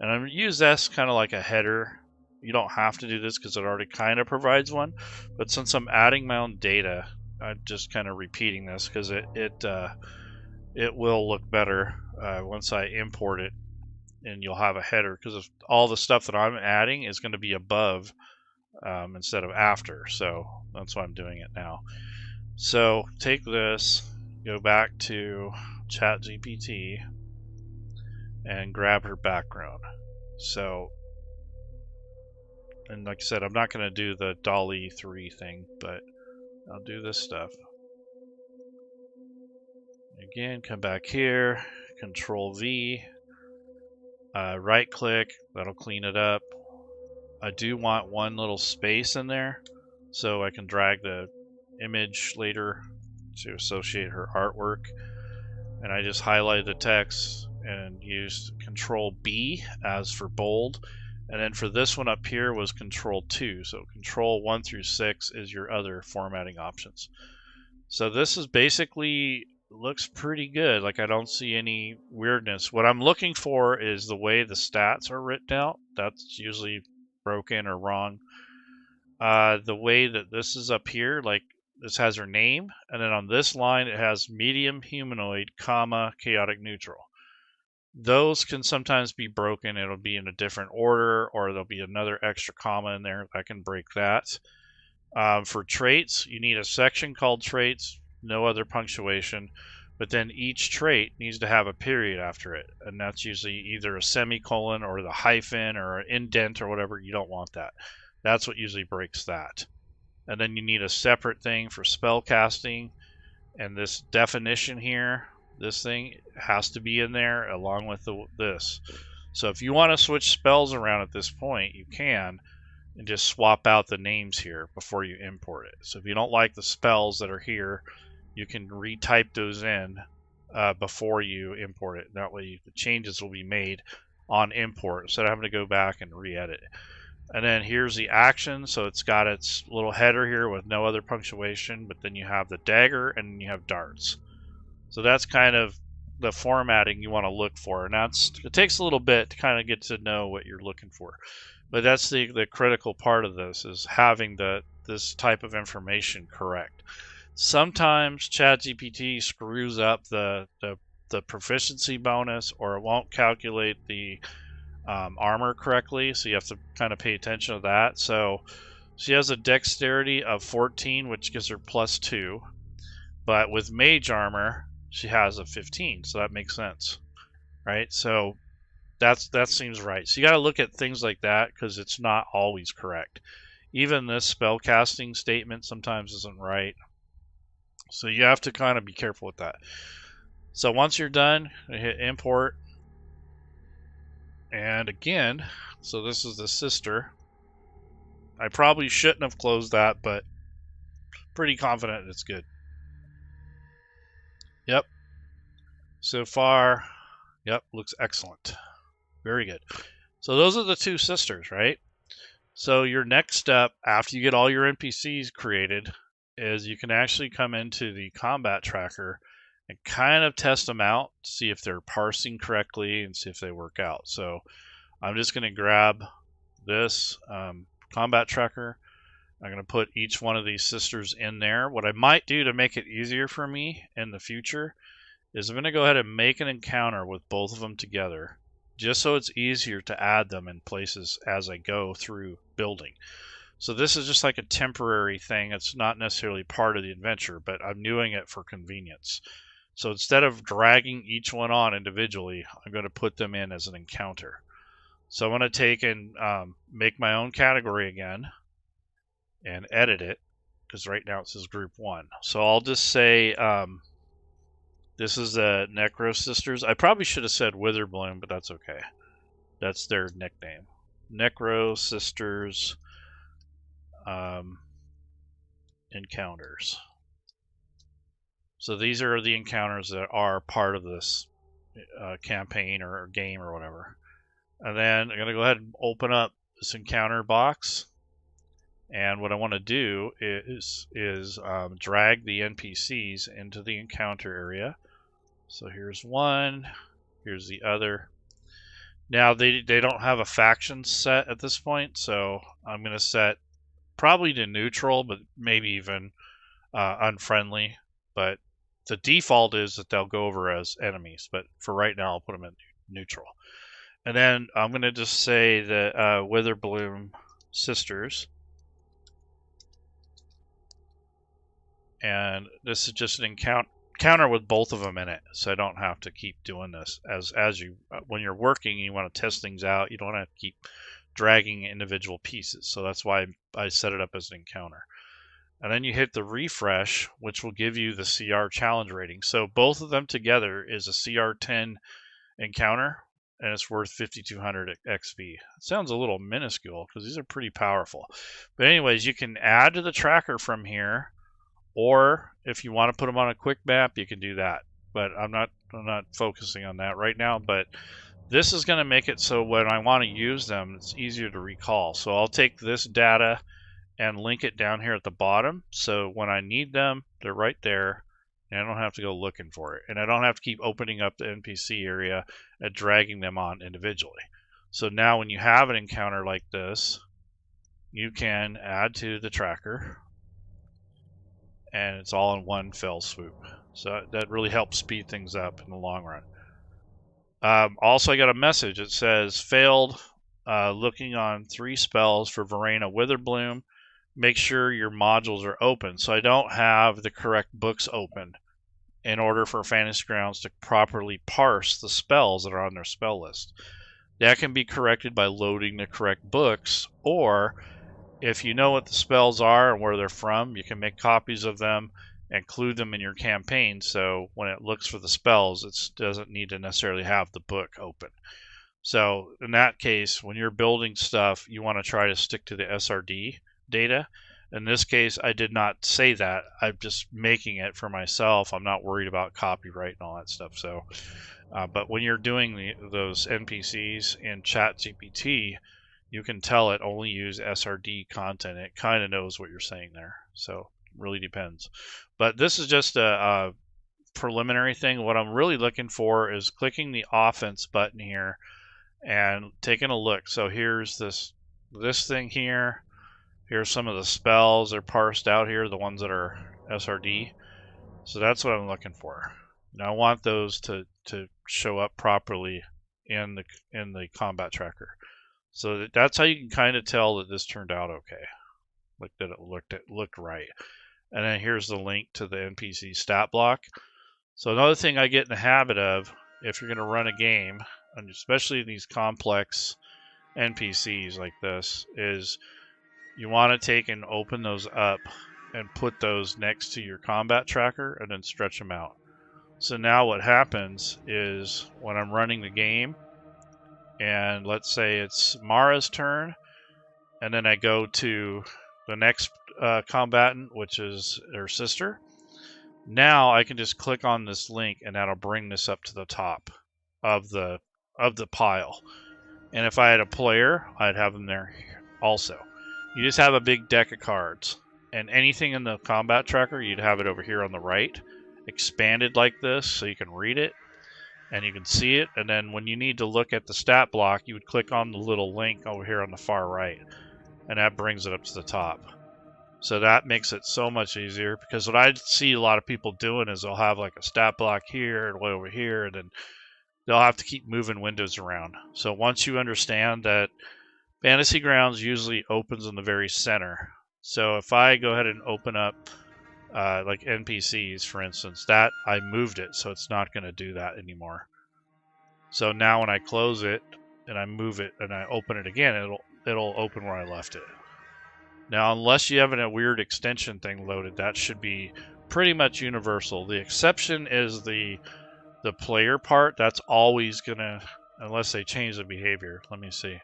And I'm going to use this kind of like a header. You don't have to do this because it already kind of provides one. But since I'm adding my own data, I'm just kind of repeating this because it will look better once I import it. And you'll have a header because all the stuff that I'm adding is going to be above instead of after. So that's why I'm doing it now. So take this, go back to ChatGPT, and grab her background. So, and like I said, I'm not going to do the Dolly 3 thing, but I'll do this stuff. Again, come back here, Control V, right click, that'll clean it up. I do want one little space in there so I can drag the image later to associate her artwork. And I just highlighted the text and used Control B as for bold. And then for this one up here was Control 2. So Control 1 through 6 is your other formatting options. So this is basically looks pretty good. Like I don't see any weirdness. What I'm looking for is the way the stats are written out. That's usually broken or wrong. The way that this is up here, like this has her name, and then on this line it has medium humanoid, comma, chaotic neutral. Those can sometimes be broken. It'll be in a different order, or there'll be another extra comma in there. I can break that. For traits, you need a section called traits, no other punctuation, but then each trait needs to have a period after it, and that's usually either a semicolon or the hyphen or an indent or whatever. You don't want that. That's what usually breaks that. And then you need a separate thing for spell casting, and this definition here, this thing has to be in there along with this. So if you want to switch spells around at this point, you can, and just swap out the names here before you import it. So if you don't like the spells that are here, you can retype those in before you import it. That way the changes will be made on import instead of having to go back and re-edit. And then here's the action. So it's got its little header here with no other punctuation, but then you have the dagger and you have darts. So that's kind of the formatting you want to look for. And it takes a little bit to kind of get to know what you're looking for. But that's the critical part of this, is having this type of information correct. Sometimes ChatGPT screws up the proficiency bonus, or it won't calculate the armor correctly, so you have to kind of pay attention to that. So she has a dexterity of 14, which gives her +2, but with mage armor she has a 15, so that makes sense, right? So that seems right. So you got to look at things like that because it's not always correct. Even this spell casting statement sometimes isn't right, so you have to kind of be careful with that. So once you're done, hit import. And again, so this is the sister. I probably shouldn't have closed that, but pretty confident it's good. Yep. So far, yep, looks excellent. Very good. So those are the two sisters, right? So your next step after you get all your NPCs created is you can actually come into the combat tracker and kind of test them out, see if they're parsing correctly and see if they work out. So I'm just going to grab this combat tracker. I'm going to put each one of these sisters in there. What I might do to make it easier for me in the future is I'm going to go ahead and make an encounter with both of them together, just so it's easier to add them in places as I go through building. So this is just like a temporary thing. It's not necessarily part of the adventure, but I'm doing it for convenience. So instead of dragging each one on individually, I'm going to put them in as an encounter. So I'm going to take and make my own category again and edit it, because right now it says group 1. So I'll just say this is the Necro Sisters. I probably should have said Witherbloom, but that's okay. That's their nickname. Necro Sisters Encounters. So these are the encounters that are part of this campaign or game or whatever. And then I'm going to go ahead and open up this encounter box. And what I want to do is drag the NPCs into the encounter area. So here's one, here's the other. Now they don't have a faction set at this point, so I'm going to set probably to neutral, but maybe even unfriendly. But the default is that they'll go over as enemies, but for right now I'll put them in neutral. And then I'm going to just say the Witherbloom Sisters. And this is just an encounter with both of them in it, so I don't have to keep doing this. As you when you're working, you want to test things out. You don't have to keep dragging individual pieces. So that's why I set it up as an encounter. And then you hit the refresh, which will give you the CR challenge rating. So both of them together is a CR10 encounter, and it's worth 5,200 XP. It sounds a little minuscule because these are pretty powerful. But anyways, you can add to the tracker from here. Or if you want to put them on a quick map, you can do that. But I'm not focusing on that right now. But this is going to make it so when I want to use them, it's easier to recall. So I'll take this data and link it down here at the bottom. So when I need them, they're right there. And I don't have to go looking for it. And I don't have to keep opening up the NPC area and dragging them on individually. So now when you have an encounter like this, you can add to the tracker. And it's all in one fell swoop. So that really helps speed things up in the long run. Also, I got a message. It says, failed looking on 3 spells for Verena Witherbloom. Make sure your modules are open. So I don't have the correct books open in order for Fantasy Grounds to properly parse the spells that are on their spell list. That can be corrected by loading the correct books, or if you know what the spells are and where they're from, you can make copies of them, include them in your campaign, so when it looks for the spells, it doesn't need to necessarily have the book open. So in that case, when you're building stuff, you want to try to stick to the SRD data. In this case, I did not say that. I'm just making it for myself. I'm not worried about copyright and all that stuff. So, but when you're doing those NPCs in ChatGPT, you can tell it only use SRD content. It kind of knows what you're saying there. So it really depends. But this is just a preliminary thing. What I'm really looking for is clicking the offense button here and taking a look. So here's this thing here. Here's some of the spells. They're parsed out here, the ones that are SRD. So that's what I'm looking for. Now I want those to show up properly in the combat tracker. So that's how you can kind of tell that this turned out okay, like that it looked right. And then here's the link to the NPC stat block. So another thing I get in the habit of, if you're going to run a game, and especially these complex NPCs like this, is you want to take and open those up and put those next to your combat tracker and then stretch them out. So now what happens is when I'm running the game, and let's say it's Mara's turn, and then I go to the next combatant, which is her sister. Now I can just click on this link, and that'll bring this up to the top of the pile. And if I had a player, I'd have them there also. You just have a big deck of cards, and anything in the combat tracker, you'd have it over here on the right, expanded like this, so you can read it. And you can see it, and then when you need to look at the stat block, you would click on the little link over here on the far right, and that brings it up to the top. So that makes it so much easier, because what I see a lot of people doing is they'll have like a stat block here and way over here, and then they'll have to keep moving windows around. So once you understand that Fantasy Grounds usually opens in the very center. So if I go ahead and open up like NPCs, for instance, that I moved it, so it's not going to do that anymore. So now when I close it and I move it and I open it again, it'll open where I left it. Now, unless you have a weird extension thing loaded, that should be pretty much universal. The exception is the player part. That's always gonna, unless they change the behavior. Let me see.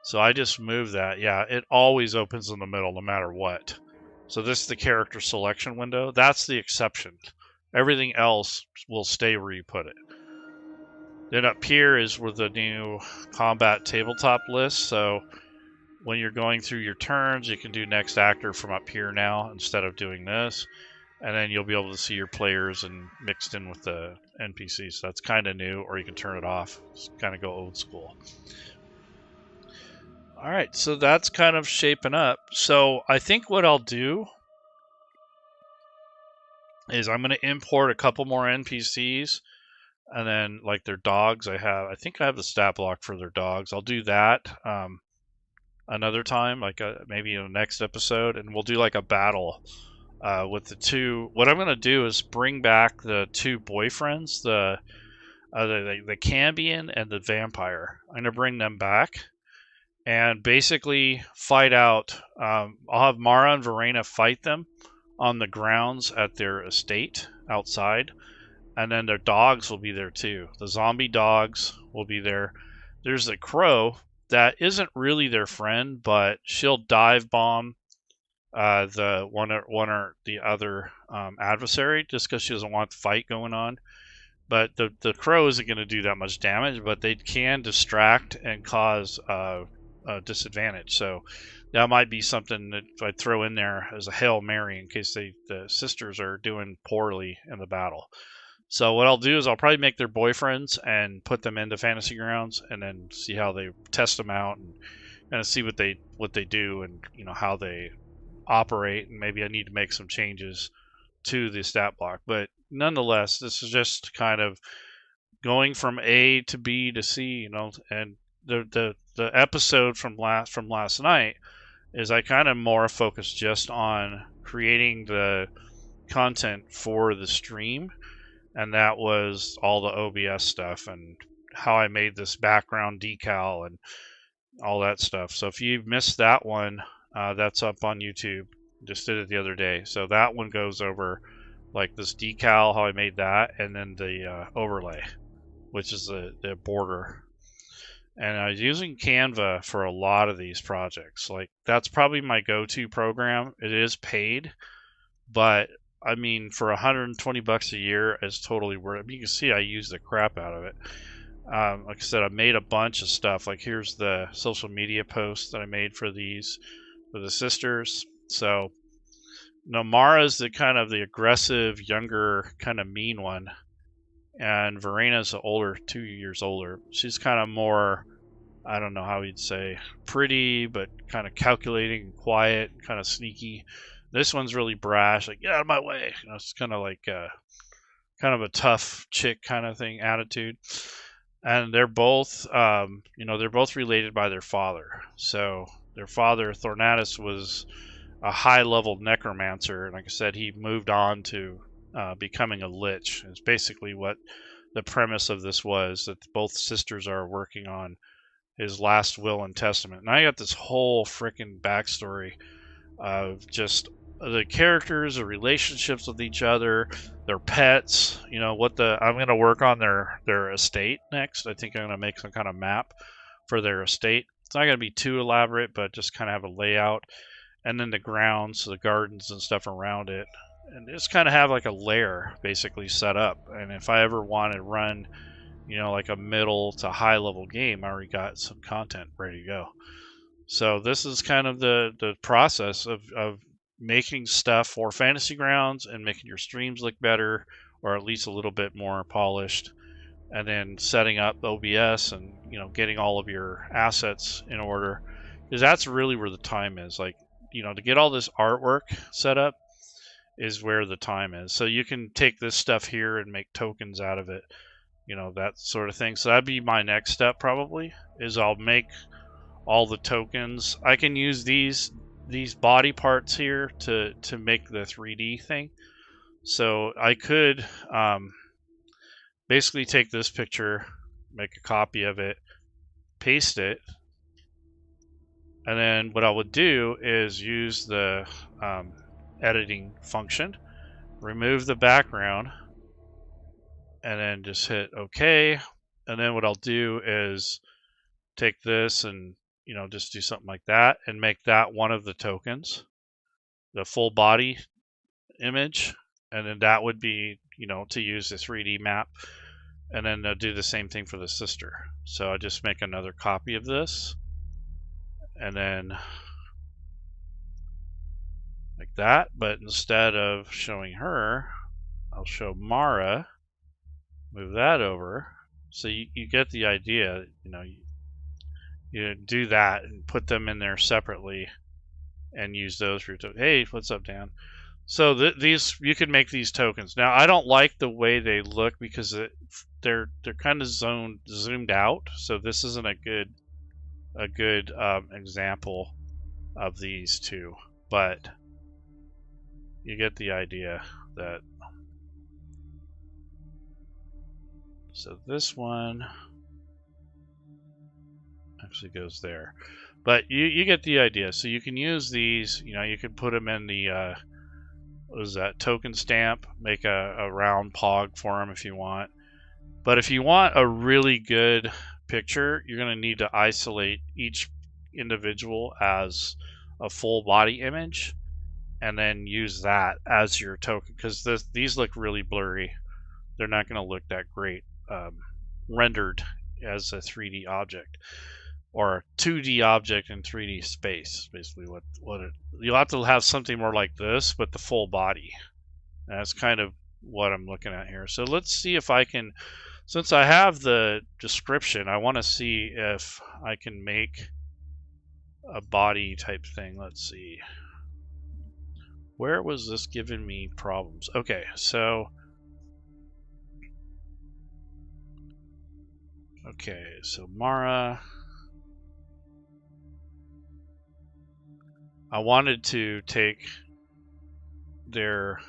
So I just moved that. Yeah, it always opens in the middle no matter what. So this is the character selection window. That's the exception. Everything else will stay where you put it. Then up here is where the new combat tabletop list. So when you're going through your turns, you can do next actor from up here now instead of doing this. And then you'll be able to see your players and mixed in with the NPCs. So that's kind of new, or you can turn it off. Just kind of go old school. All right, so that's kind of shaping up. So I think what I'll do is I'm going to import a couple more NPCs, and then like their dogs. I think I have the stat block for their dogs. I'll do that another time, like maybe in the next episode, and we'll do like a battle with the two. What I'm going to do is bring back the two boyfriends, the Cambion and the vampire. I'm going to bring them back and basically fight out. I'll have Mara and Verena fight them on the grounds at their estate outside, and then their dogs will be there too. The zombie dogs will be there. There's a crow that isn't really their friend, but she'll dive bomb the one or the other adversary just because she doesn't want the fight going on. But the crow isn't going to do that much damage, but they can distract and cause a disadvantage. So that might be something that I'd throw in there as a Hail Mary in case the sisters are doing poorly in the battle. So what I'll do is I'll probably make their boyfriends and put them into Fantasy Grounds, and then see how they test them out and kind of see what they do, and how they operate, and maybe I need to make some changes to the stat block. But nonetheless, this is just kind of going from A to B to C, and the episode from last night is I kind of more focused just on creating the content for the stream, and that was all the OBS stuff and how I made this background decal and all that stuff. So if you missed that one, that's up on YouTube. Just did it the other day. So that one goes over like this decal, how I made that, and then the overlay, which is the border. And I was using Canva for a lot of these projects. Like that's probably my go-to program. It is paid, but I mean, for 120 bucks a year, it's totally worth it. You can see I use the crap out of it. Like I said, I made a bunch of stuff. Like here's the social media posts that I made for these, for the sisters. So Mara's the kind of the aggressive, younger, kind of mean one, and Verena's the older, 2 years older. She's kind of more, I don't know how you'd say, pretty, but kind of calculating, quiet, kind of sneaky. This one's really brash, like get out of my way. It's kind of like kind of a tough chick kind of thing attitude. And they're both, they're both related by their father. So their father, Thornatus, was a high-level necromancer, and like I said, he moved on to becoming a lich. It's basically what the premise of this was, that both sisters are working on his last will and testament. And I got this whole freaking backstory of just the characters, the relationships with each other, their pets. I'm going to work on their estate next. I think I'm going to make some kind of map for their estate. It's not going to be too elaborate, but just kind of have a layout, and then the grounds, the gardens and stuff around it, and just kind of have like a lair basically set up. And if I ever want to run, like a middle to high level game, I already got some content ready to go. So this is kind of the process of making stuff for Fantasy Grounds and making your streams look better, or at least a little bit more polished, and then setting up OBS and getting all of your assets in order, because that's really where the time is. Like to get all this artwork set up is where the time is. So you can take this stuff here and make tokens out of it, that sort of thing. So that'd be my next step probably, is I'll make all the tokens. I can use these body parts here to make the 3D thing. So I could basically take this picture, make a copy of it, paste it, and then what I would do is use the editing function, remove the background, and then just hit OK. And then what I'll do is take this and just do something like that and make that one of the tokens, the full body image, and then that would be you know, to use the 3D map. And then do the same thing for the sister. So I just make another copy of this, and then like that, but instead of showing her, I'll show Mara, move that over. So you get the idea, you know, you do that and put them in there separately and use those for your hey, what's up, Dan? So these, you can make these tokens. Now I don't like the way they look because they're kind of zoomed out. So this isn't a good example of these two, but you get the idea that. So this one actually goes there, but you get the idea. So you can use these, you know, you can put them in the what is that, token stamp, make a round pog for them if you want. But if you want a really good picture, you're going to need to isolate each individual as a full body image and then use that as your token, because these look really blurry. They're not going to look that great rendered as a 3D object, or a 2D object in 3D space. Basically you'll have to have something more like this, but the full body. And that's kind of what I'm looking at here. So let's see if I can, since I have the description, I want to see if I can make a body type thing. Let's see. Where was this giving me problems? Okay, so Mara, I wanted to take their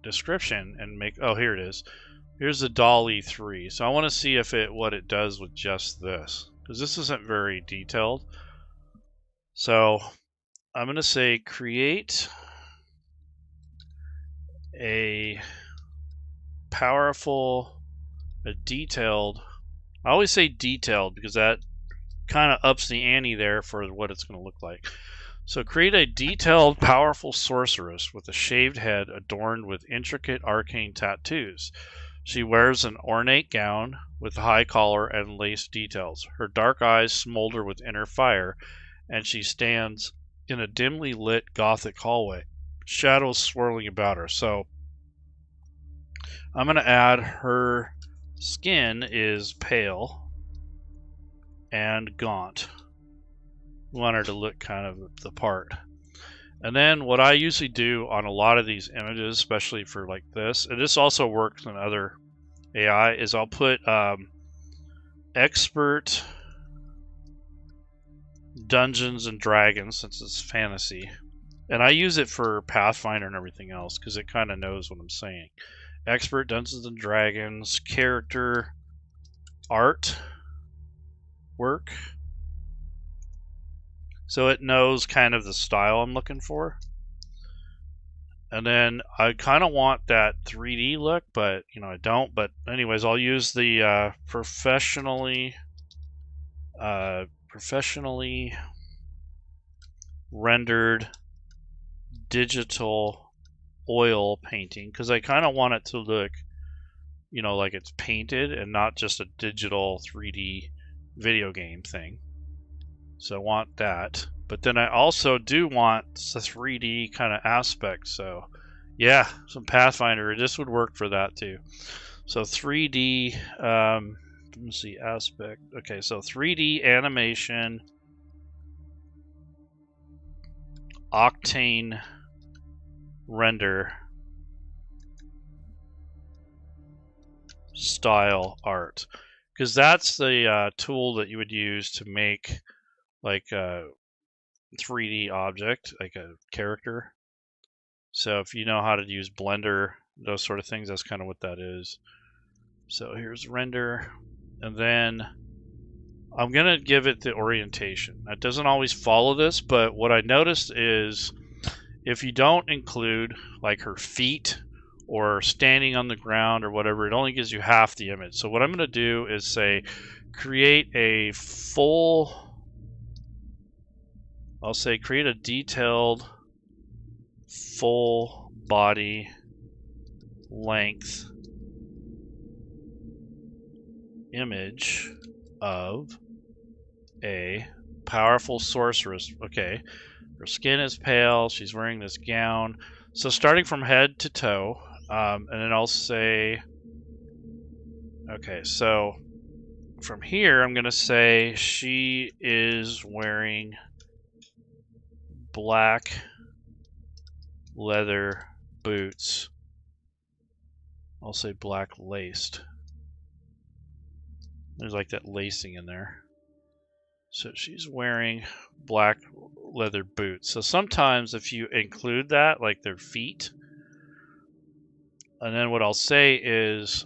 description and make, oh, here it is. Here's the Dolly 3. So I want to see if what it does with just this, because this isn't very detailed. So I'm going to say create a powerful, detailed. I always say detailed because that kind of ups the ante there for what it's going to look like. So create a detailed, powerful sorceress with a shaved head adorned with intricate arcane tattoos. She wears an ornate gown with a high collar and lace details. Her dark eyes smolder with inner fire, and she stands in a dimly lit gothic hallway, shadows swirling about her. So I'm going to add her skin is pale and gaunt. We want her to look kind of the part. And then what I usually do on a lot of these images, especially for like this, and this also works in other AI, is I'll put expert Dungeons and Dragons, since it's fantasy. And I use it for Pathfinder and everything else because it kind of knows what I'm saying. Expert Dungeons and Dragons, character, art, work. So it knows kind of the style I'm looking for. And then I kind of want that 3D look, but you know, I don't. But anyways, I'll use the professionally rendered digital oil painting, because I kind of want it to look, you know, like it's painted and not just a digital 3D video game thing. So I want that, but then I also do want the 3D kind of aspect. So yeah, some Pathfinder, this would work for that too. So 3D, let me see, aspect. Okay, so 3D animation, Octane render, style art, because that's the tool that you would use to make like a 3D object, like a character. So if you know how to use Blender, those sort of things, that's kind of what that is. So here's render, and then I'm gonna give it the orientation. It doesn't always follow this, but what I noticed is if you don't include like her feet or standing on the ground or whatever, it only gives you half the image. So what I'm gonna do is say create a full, I'll say create a detailed full body length image of a powerful sorceress. Okay, her skin is pale, she's wearing this gown. So starting from head to toe, and then I'll say, okay, so from here I'm going to say she is wearing black leather boots. I'll say black laced. There's like that lacing in there. So she's wearing black leather boots. So sometimes if you include that, like their feet, and then what I'll say is,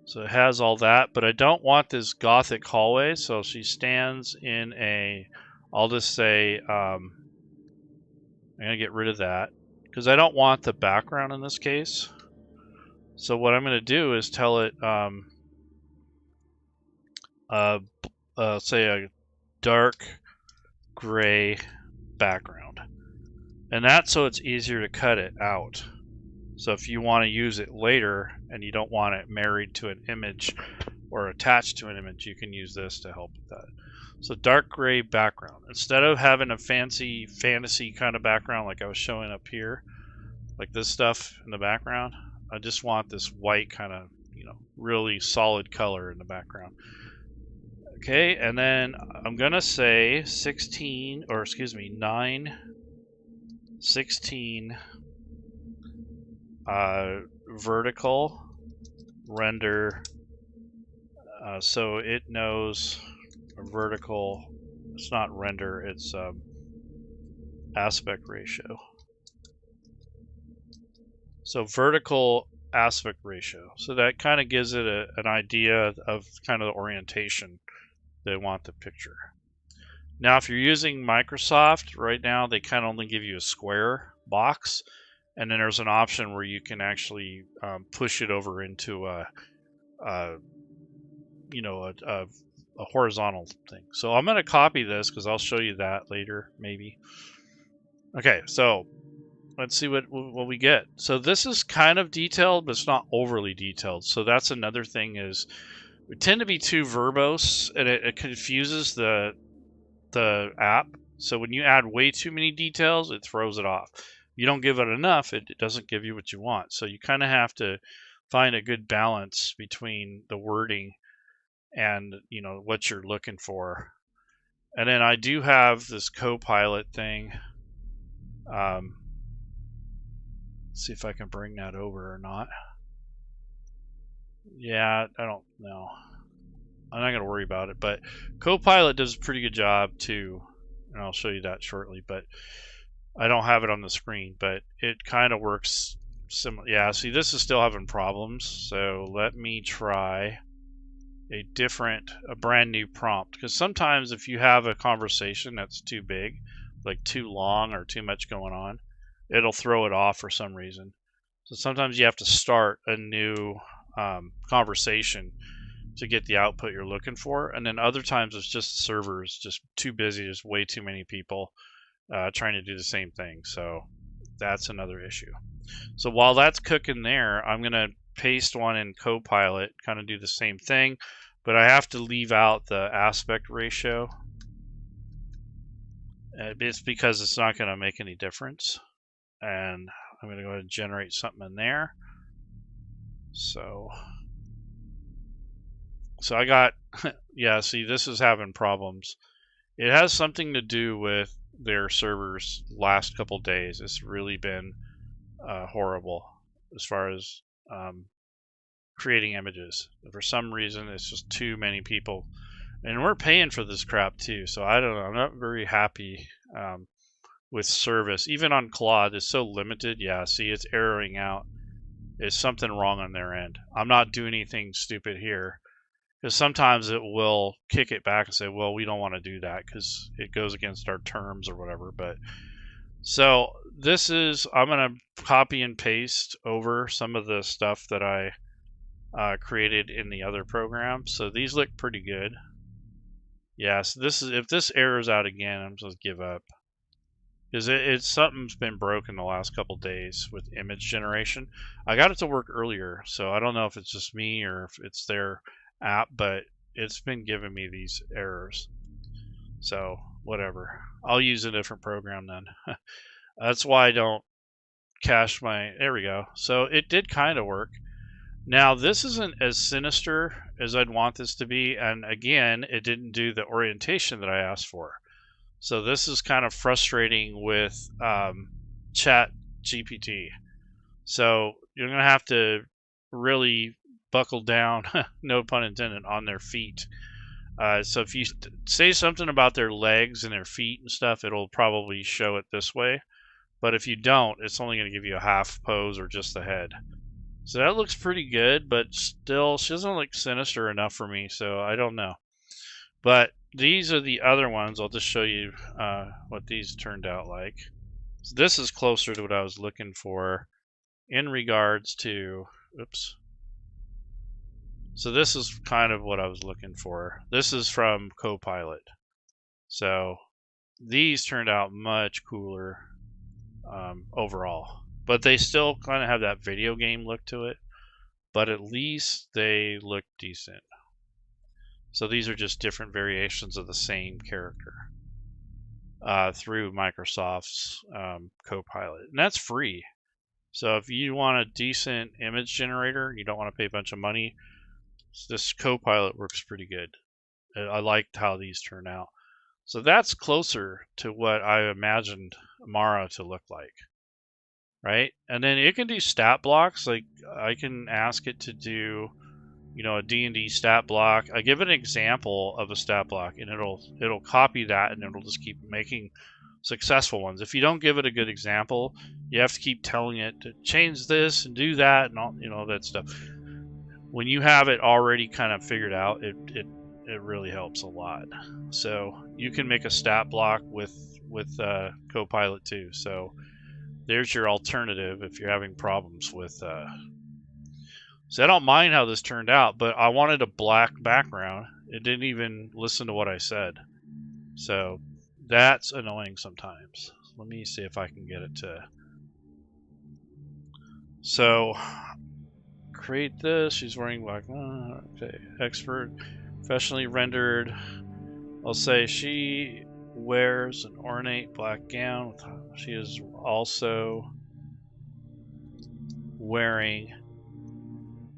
so it has all that, but I don't want this gothic hallway. So she stands in a, I'll just say, I'm going to get rid of that because I don't want the background in this case. So what I'm going to do is tell it, say a dark gray background, and that's so it's easier to cut it out. So if you want to use it later and you don't want it married to an image or attached to an image, you can use this to help with that. So dark gray background, instead of having a fancy fantasy kind of background like I was showing up here, like this stuff in the background, I just want this white kind of, you know, really solid color in the background. Okay, and then I'm gonna say 9/16 vertical render, so it knows vertical. It's not render, it's aspect ratio. So vertical aspect ratio. So that kind of gives it an idea of kind of the orientation they want the picture. Now, if you're using Microsoft right now, they kind of only give you a square box, and then there's an option where you can actually push it over into a horizontal thing. So I'm going to copy this because I'll show you that later, maybe. Okay, so let's see what we get. So this is kind of detailed, but it's not overly detailed. So that's another thing, is we tend to be too verbose, and it confuses the app. So when you add way too many details, it throws it off. You don't give it enough, it doesn't give you what you want. So you kind of have to find a good balance between the wording and, you know, what you're looking for. And then I do have this Copilot thing. Let's see if I can bring that over or not. Yeah, I don't know. I'm not going to worry about it, but Copilot does a pretty good job too, and I'll show you that shortly, but I don't have it on the screen, but it kind of works similar. Yeah, see, this is still having problems, so let me try a brand new prompt, because sometimes if you have a conversation that's too big, like too long or too much going on, it'll throw it off for some reason. So sometimes you have to start a new conversation to get the output you're looking for, and then other times it's just the server is just too busy. There's way too many people trying to do the same thing, so that's another issue. So while that's cooking there, I'm gonna paste one in Copilot, kind of do the same thing, but I have to leave out the aspect ratio. It's because it's not going to make any difference, and I'm going to go ahead and generate something in there. So I got, yeah, see, this is having problems. It has something to do with their servers last couple days. It's really been horrible as far as creating images. For some reason, it's just too many people, and we're paying for this crap too. So I don't know. I'm not very happy with service. Even on Claude, it's so limited. Yeah, see, it's erroring out. There's something wrong on their end. I'm not doing anything stupid here, because sometimes it will kick it back and say, well, we don't want to do that because it goes against our terms or whatever. But so this is, I'm going to copy and paste over some of the stuff that I created in the other program. So these look pretty good. Yeah, so this is, if this errors out again, I'm just give up, because it's something's been broken the last couple days with image generation. I got it to work earlier, so I don't know if it's just me or if it's their app, but it's been giving me these errors. So whatever, I'll use a different program then. That's why I don't cache my, there we go. So it did kind of work. Now this isn't as sinister as I'd want this to be, and again, it didn't do the orientation that I asked for. So this is kind of frustrating with ChatGPT. So you're gonna have to really buckle down, no pun intended, on their feet. So if you say something about their legs and their feet and stuff, it'll probably show it this way. But if you don't, it's only going to give you a half pose or just the head. So that looks pretty good, but still, she doesn't look sinister enough for me, so I don't know. But these are the other ones. I'll just show you what these turned out like. So this is closer to what I was looking for in regards to, oops. So this is kind of what I was looking for. This is from Copilot. So these turned out much cooler overall. But they still kind of have that video game look to it. But at least they look decent. So these are just different variations of the same character through Microsoft's Copilot. And that's free. So if you want a decent image generator, you don't want to pay a bunch of money, this Copilot works pretty good. I liked how these turn out. So that's closer to what I imagined Mara to look like, right? And then it can do stat blocks. Like I can ask it to do, you know, a D&D stat block. I give it an example of a stat block, and it'll copy that, and it'll just keep making successful ones. If you don't give it a good example, you have to keep telling it to change this and do that and all, you know, that stuff. When you have it already kind of figured out, it really helps a lot. So you can make a stat block with Copilot too. So there's your alternative if you're having problems with. So I don't mind how this turned out, but I wanted a black background. It didn't even listen to what I said. So that's annoying sometimes. Let me see if I can get it to. So create this. She's wearing black. Okay, expert, professionally rendered. I'll say she wears an ornate black gown. She is also wearing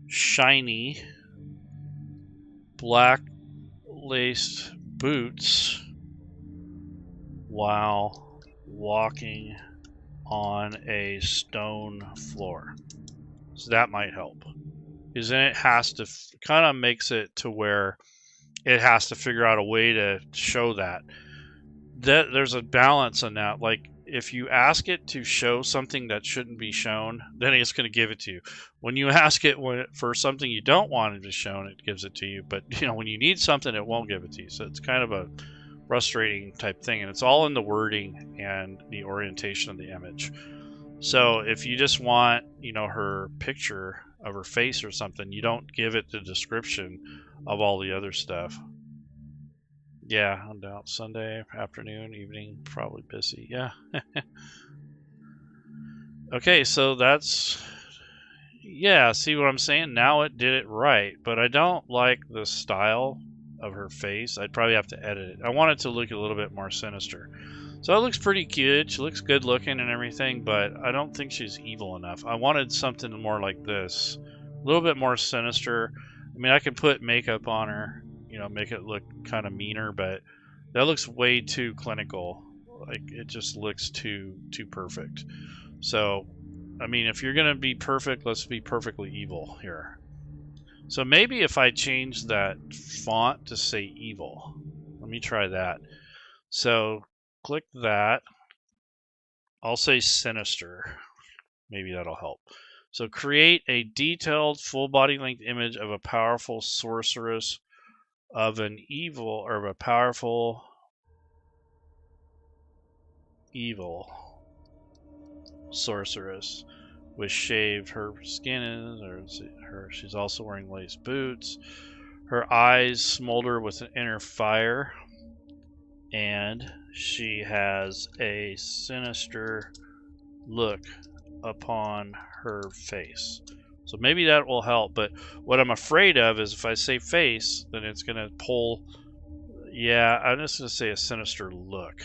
shiny black laced boots while walking on a stone floor. So that might help. Because then it has to kind of makes it to where it has to figure out a way to show that. There's a balance on that. Like if you ask it to show something that shouldn't be shown, then it's going to give it to you. When you ask it for something you don't want it to be shown, it gives it to you. But you know, when you need something, it won't give it to you. So it's kind of a frustrating type thing, and it's all in the wording and the orientation of the image. So if you just want, you know, her picture of her face or something, you don't give it the description of all the other stuff. Yeah, no doubt. Sunday afternoon, evening, probably busy. Yeah. Okay, so that's, yeah, see what I'm saying? Now it did it right, but I don't like the style of her face. I'd probably have to edit it. I want it to look a little bit more sinister. So it looks pretty good. She looks good looking and everything, but I don't think she's evil enough. I wanted something more like this, a little bit more sinister. I mean, I could put makeup on her, you know, make it look kind of meaner, but that looks way too clinical. Like it just looks too perfect. So, I mean, if you're gonna be perfect, let's be perfectly evil here. So maybe if I change that font to say evil, let me try that. So click that. I'll say sinister. Maybe that'll help. So create a detailed full body length image of a powerful sorceress, of an evil, or of a powerful evil sorceress with shaved, her skin is, or she's also wearing lace boots. Her eyes smolder with an inner fire, and she has a sinister look upon her face. So maybe that will help. But what I'm afraid of is if I say face, then it's going to pull. Yeah, I'm just going to say a sinister look.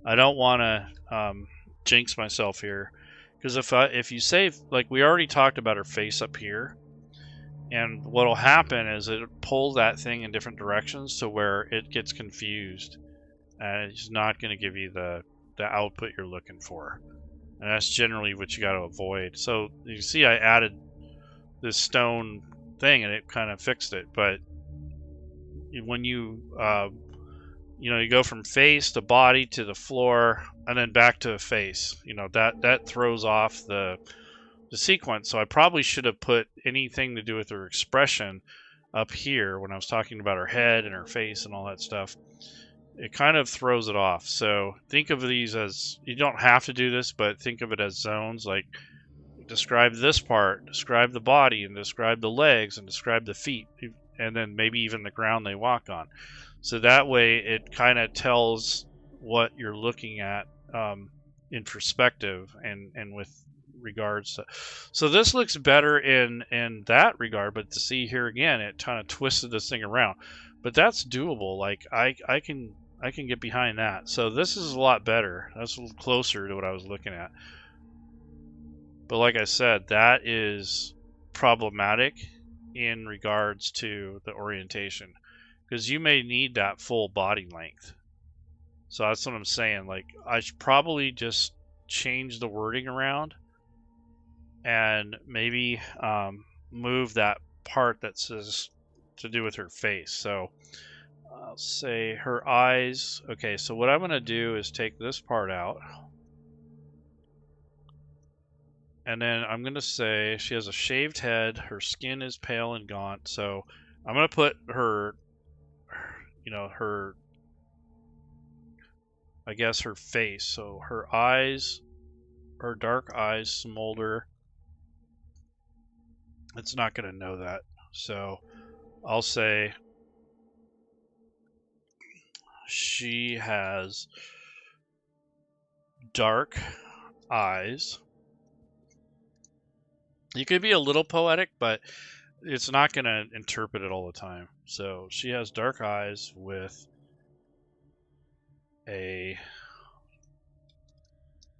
I don't want to jinx myself here, because if you say, like we already talked about her face up here, and what'll happen is it'll pull that thing in different directions to where it gets confused, and it's not going to give you the output you're looking for, and that's generally what you got to avoid. So you see, I added this stone thing, and it kind of fixed it. But when you you go from face to body to the floor and then back to a face, that throws off the sequence. So I probably should have put anything to do with her expression up here when I was talking about her head and her face and all that stuff. It kind of throws it off. So think of these as, you don't have to do this, but think of it as zones. Like, describe this part, describe the body, and describe the legs, and describe the feet, and then maybe even the ground they walk on. So that way it kind of tells what you're looking at in perspective and with regards to. So this looks better in that regard, but to see here again, it kind of twisted this thing around. But that's doable. Like I can get behind that. So this is a lot better. That's a little closer to what I was looking at. But like I said, that is problematic in regards to the orientation, because you may need that full body length. So that's what I'm saying. Like, I should probably just change the wording around and maybe move that part that says to do with her face. So I'll say her eyes. Okay, so what I'm going to do is take this part out. And then I'm going to say she has a shaved head. Her skin is pale and gaunt. So I'm going to put her, I guess her face. So her eyes, her dark eyes smolder. It's not going to know that. So I'll say she has dark eyes. You could be a little poetic, but it's not going to interpret it all the time. So she has dark eyes with a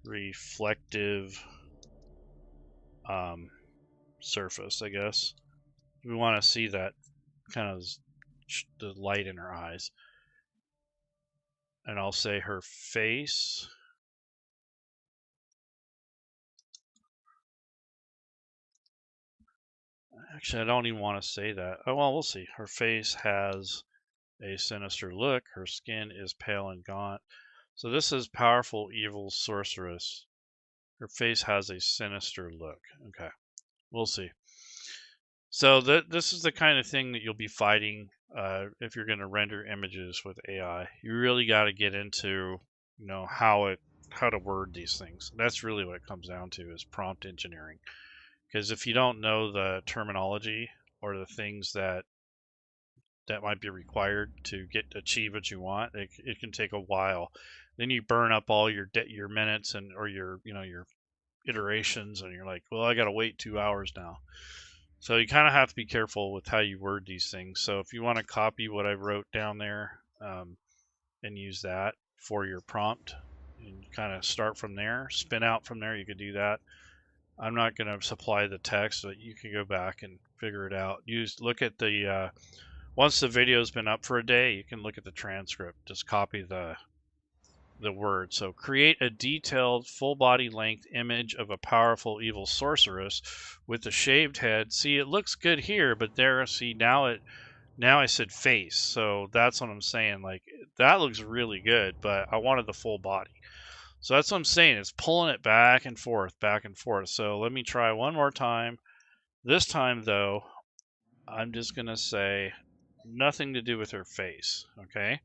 reflective surface, I guess. We want to see that kind of the light in her eyes. And I'll say her face. Actually, I don't even want to say that. Oh, well, we'll see. Her face has a sinister look. Her skin is pale and gaunt. So this is powerful, evil sorceress. Her face has a sinister look. Okay, we'll see. So this is the kind of thing that you'll be fighting if you're going to render images with AI. You really got to get into, how to word these things. That's really what it comes down to, is prompt engineering. Because if you don't know the terminology or the things that might be required to achieve what you want, it can take a while. Then you burn up all your minutes or your iterations, and you're like, well, I got to wait 2 hours now. So you kind of have to be careful with how you word these things. So if you want to copy what I wrote down there and use that for your prompt, and kind of start from there, spin out from there, you could do that. I'm not going to supply the text, but you can go back and figure it out. Look at the once the video's been up for a day, you can look at the transcript. Just copy the word. So create a detailed full body length image of a powerful evil sorceress with a shaved head. See, it looks good here, but there, see, now I said face. So that's what I'm saying. Like, that looks really good, but I wanted the full body. So that's what I'm saying. It's pulling it back and forth, back and forth. So let me try one more time. This time, though, I'm just going to say nothing to do with her face, okay?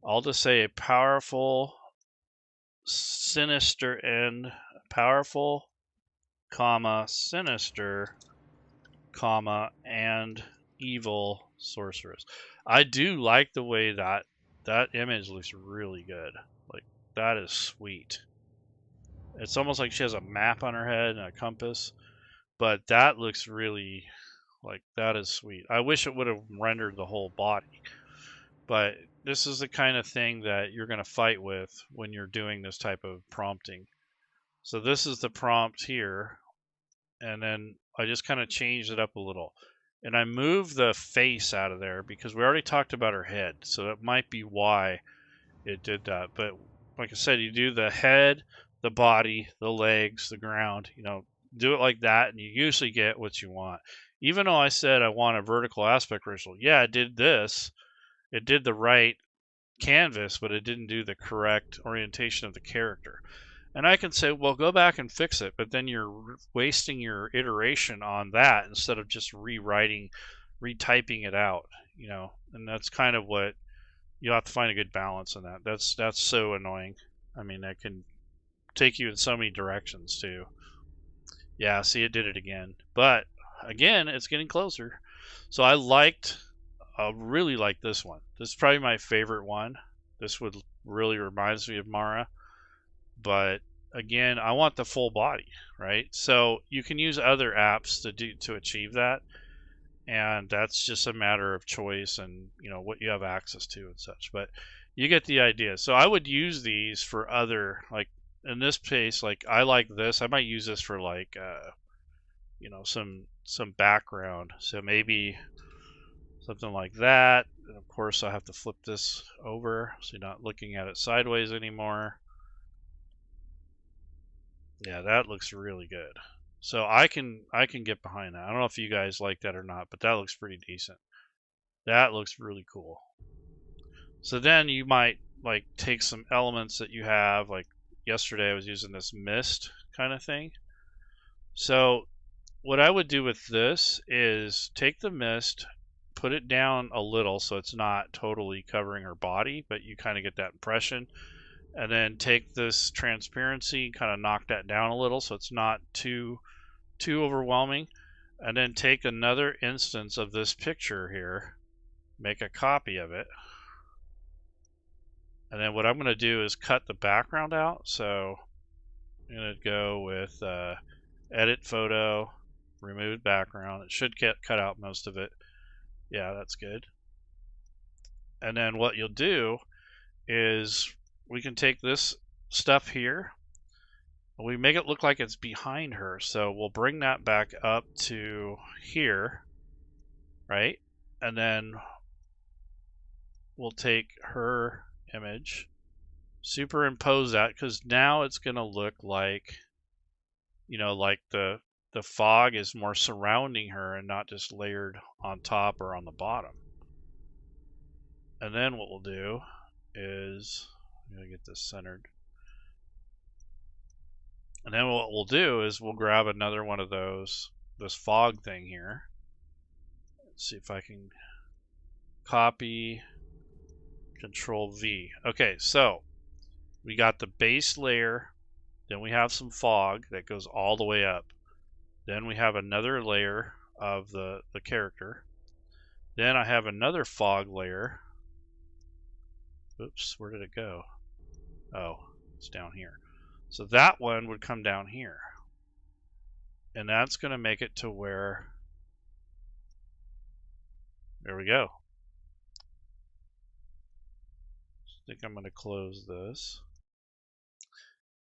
I'll just say a powerful, sinister, and powerful, sinister, and evil sorceress. I do like the way that image looks really good. Like, that is sweet. It's almost like she has a map on her head and a compass. but that looks really, like, that is sweet. I wish it would have rendered the whole body, but this is the kind of thing that you're going to fight with when you're doing this type of prompting. So this is the prompt here, and then I just kind of changed it up a little. And I moved the face out of there because we already talked about her head, so that might be why it did that. But like I said, you do the head, the body, the legs, the ground, do it like that, and you usually get what you want. Even though I said I want a vertical aspect ratio, yeah, it did this. It did the right canvas, but it didn't do the correct orientation of the character. And I can say, well, go back and fix it, but then you're wasting your iteration on that instead of just retyping it out, and that's kind of what you have to find a good balance in that. That's so annoying. I mean, that can take you in so many directions too. Yeah, see, it did it again. But again, it's getting closer. So I really like this one. This is probably my favorite one. This would really reminds me of Mara. But again, I want the full body, right? So you can use other apps to achieve that, and that's just a matter of choice and what you have access to and such. But you get the idea. So I would use these for other, like in this case, like I like this. I might use this for like some background. So maybe something like that. And of course, I have to flip this over so you're not looking at it sideways anymore. Yeah, that looks really good. So I can get behind that. I don't know if you guys like that or not, but that looks pretty decent. That looks really cool. So then you might like take some elements that you have, like yesterday I was using this mist kind of thing. So what I would do with this is take the mist, put it down a little so it's not totally covering her body, but you kind of get that impression. And then take this transparency, kind of knock that down a little so it's not too overwhelming. And then take another instance of this picture here, make a copy of it. And then what I'm going to do is cut the background out. So I'm going to go with edit photo, remove background. It should cut out most of it. Yeah, that's good. And then what you'll do is we can take this stuff here, we make it look like it's behind her. So we'll bring that back up to here, right? And then we'll take her image, superimpose that, because now it's going to look like, like the fog is more surrounding her and not just layered on top or on the bottom. And then what we'll do is, I'm going to get this centered. And then what we'll do is we'll grab another one of those, this fog thing here. Let's see if I can copy, Control V. Okay, so we got the base layer, then we have some fog that goes all the way up. Then we have another layer of the character. Then I have another fog layer. Oops, where did it go? Oh, it's down here. So that one would come down here. And that's going to make it to where, there we go. I think I'm going to close this.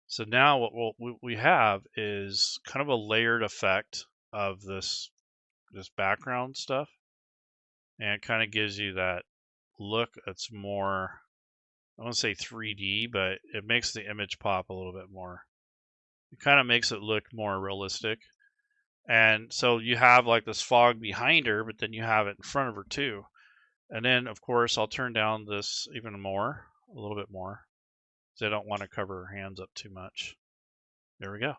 So now what we have is kind of a layered effect of this background stuff. And it kind of gives you that look that's more, I don't want to say 3D, but it makes the image pop a little bit more. It kind of makes it look more realistic. And so you have like this fog behind her, but then you have it in front of her too. And then, of course, I'll turn down this even more, a little bit more, because I don't want to cover her hands up too much. There we go.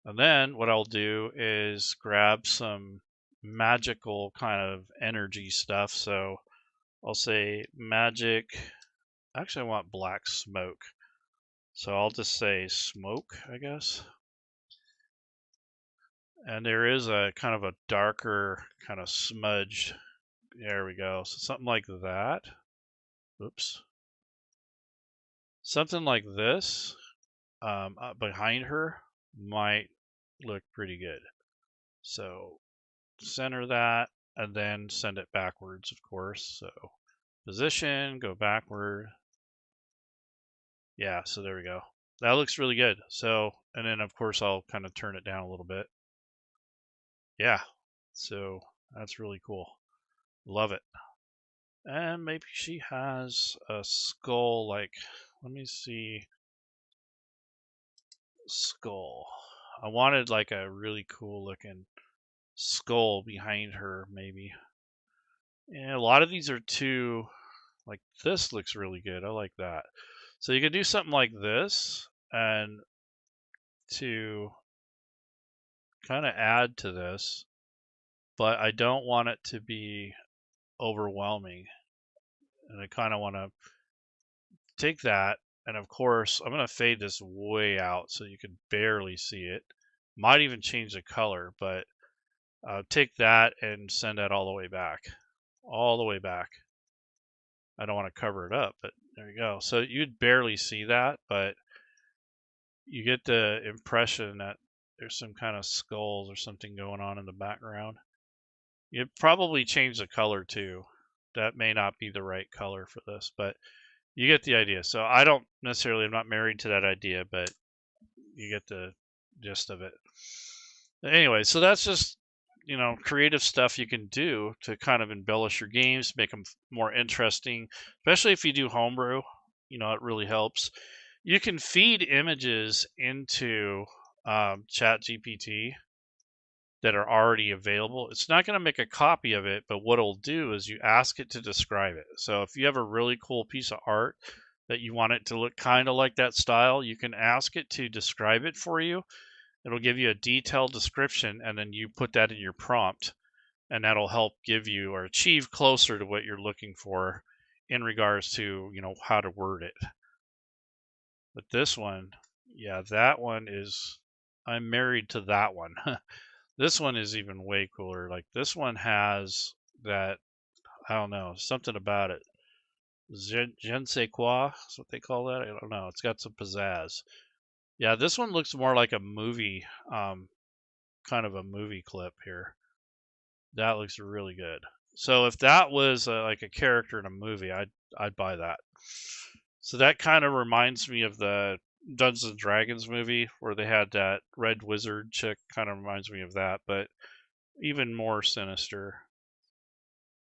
And then what I'll do is grab some magical kind of energy stuff. So I'll say magic. Actually, I want black smoke. So I'll just say smoke, I guess. And there is a kind of a darker kind of smudge. There we go. So something like that. Oops. Something like this behind her might look pretty good. So center that and then send it backwards, of course. So position, go backward. Yeah, so there we go. That looks really good. So, and then of course I'll kind of turn it down a little bit. Yeah, so that's really cool. Love it. And maybe she has a skull, like, let me see. Skull. I wanted like a really cool looking skull behind her, maybe. And a lot of these are too, like, this looks really good. I like that. So you could do something like this and to kind of add to this, but I don't want it to be overwhelming. And I kind of want to take that, and of course, I'm going to fade this way out so you can barely see it. Might even change the color, but take that and send that all the way back. All the way back. I don't want to cover it up, but there you go. So you'd barely see that, but you get the impression that there's some kind of skulls or something going on in the background. You'd probably change the color too. That may not be the right color for this, but you get the idea. So I don't necessarily, I'm not married to that idea, but you get the gist of it. Anyway, so that's just, creative stuff you can do to kind of embellish your games, make them more interesting, especially if you do homebrew. It really helps. You can feed images into ChatGPT that are already available. It's not going to make a copy of it, but what it'll do is you ask it to describe it. So if you have a really cool piece of art that you want it to look kind of like that style, you can ask it to describe it for you. It'll give you a detailed description, and then you put that in your prompt, and that'll help give you or achieve closer to what you're looking for in regards to, how to word it. But this one, yeah, that one is, I'm married to that one. This one is even way cooler. Like, this one has that, I don't know, something about it. Je ne sais quoi is what they call that. I don't know. It's got some pizzazz. Yeah, this one looks more like a movie, kind of a movie clip here. That looks really good. So if that was like a character in a movie, I'd buy that. So that kind of reminds me of the Dungeons and Dragons movie where they had that red wizard chick. Kind of reminds me of that, but even more sinister.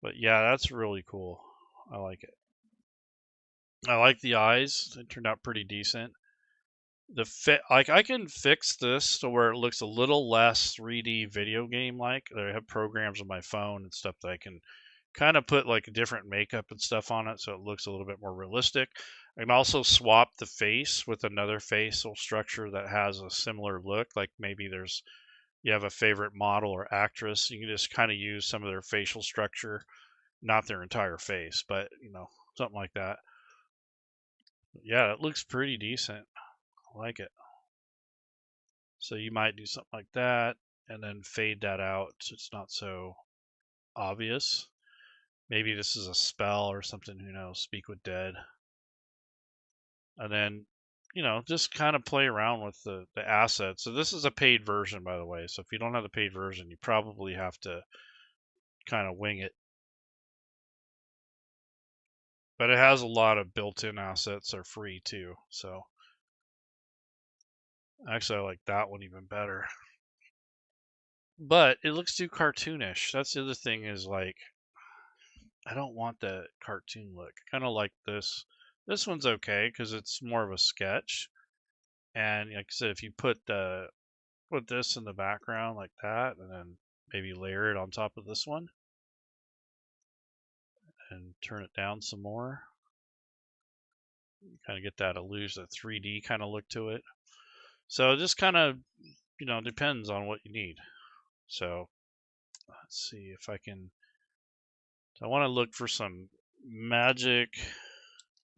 But yeah, that's really cool. I like it. I like the eyes. It turned out pretty decent. Like, I can fix this to where it looks a little less 3D video game like. I have programs on my phone and stuff that I can kind of put like different makeup and stuff on it so it looks a little bit more realistic. I can also swap the face with another facial structure that has a similar look. Like, maybe you have a favorite model or actress, you can just kind of use some of their facial structure, not their entire face, but something like that. Yeah, it looks pretty decent. I like it. So you might do something like that and then fade that out so it's not so obvious. Maybe this is a spell or something, who knows, speak with dead. And then, just kind of play around with the assets. So this is a paid version, by the way. So if you don't have the paid version, you probably have to kind of wing it. But it has a lot of built-in assets that are free too. So actually, I like that one even better. But it looks too cartoonish. That's the other thing, is like, I don't want the cartoon look. I kind of like this. This one's okay because it's more of a sketch. And like I said, if you put this in the background like that, and then maybe layer it on top of this one, and turn it down some more, you kind of get that illusion, that 3D kind of look to it. So it just kind of, depends on what you need. So let's see if I can. I want to look for some magic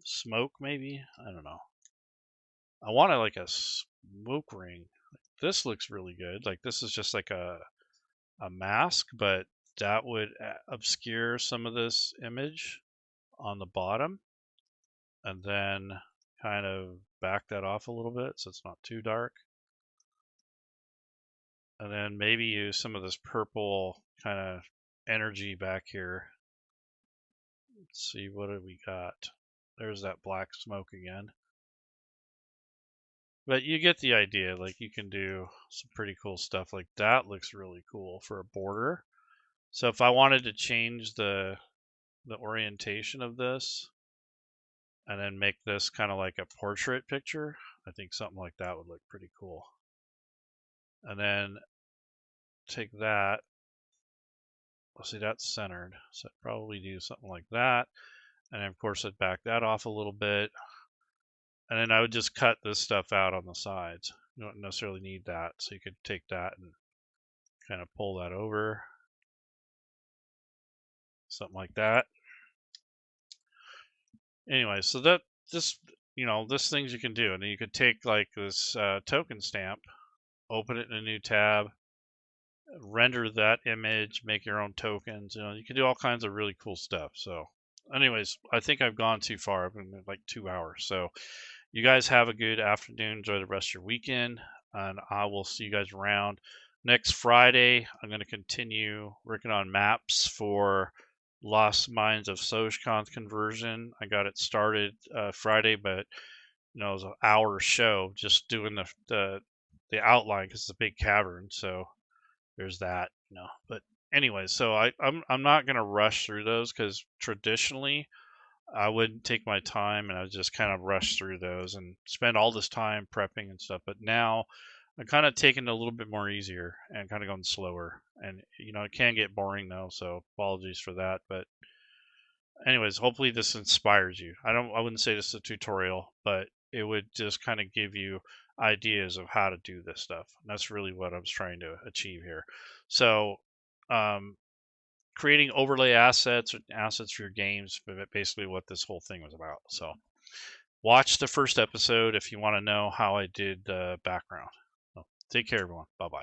smoke, maybe. I don't know. I want like a smoke ring. This looks really good. Like, this is just like a mask, but that would obscure some of this image on the bottom, and then kind of back that off a little bit so it's not too dark. And then maybe use some of this purple kind of energy back here. Let's see, what do we got? There's that black smoke again. But you get the idea. Like, you can do some pretty cool stuff. Like, that looks really cool for a border. So if I wanted to change the orientation of this and then make this kind of like a portrait picture, I think something like that would look pretty cool. And then take that. Well, see, that's centered. So I'd probably do something like that. And then, of course, I'd back that off a little bit. And then I would just cut this stuff out on the sides. You don't necessarily need that. So you could take that and kind of pull that over. Something like that. Anyway, so this things you can do. And then you could take like this token stamp, open it in a new tab, render that image, make your own tokens. You can do all kinds of really cool stuff. So anyways, I think I've gone too far. I've been like 2 hours. So you guys have a good afternoon. Enjoy the rest of your weekend, and I will see you guys around. Next Friday, I'm going to continue working on maps for Lost Mines of Sojkan's conversion. I got it started Friday, but it was an hour show just doing the outline because it's a big cavern. So there's that. But anyway, so I'm not going to rush through those because traditionally I would take my time and I would just kind of rush through those and spend all this time prepping and stuff. But now I'm kind of taking it a little bit more easier and kind of going slower. And, it can get boring though. So apologies for that. But anyways, hopefully this inspires you. I wouldn't say this is a tutorial, but it would just kind of give you ideas of how to do this stuff. And that's really what I was trying to achieve here. So, creating overlay assets for your games, basically what this whole thing was about. So watch the first episode if you want to know how I did the background. So, take care, everyone. Bye-bye.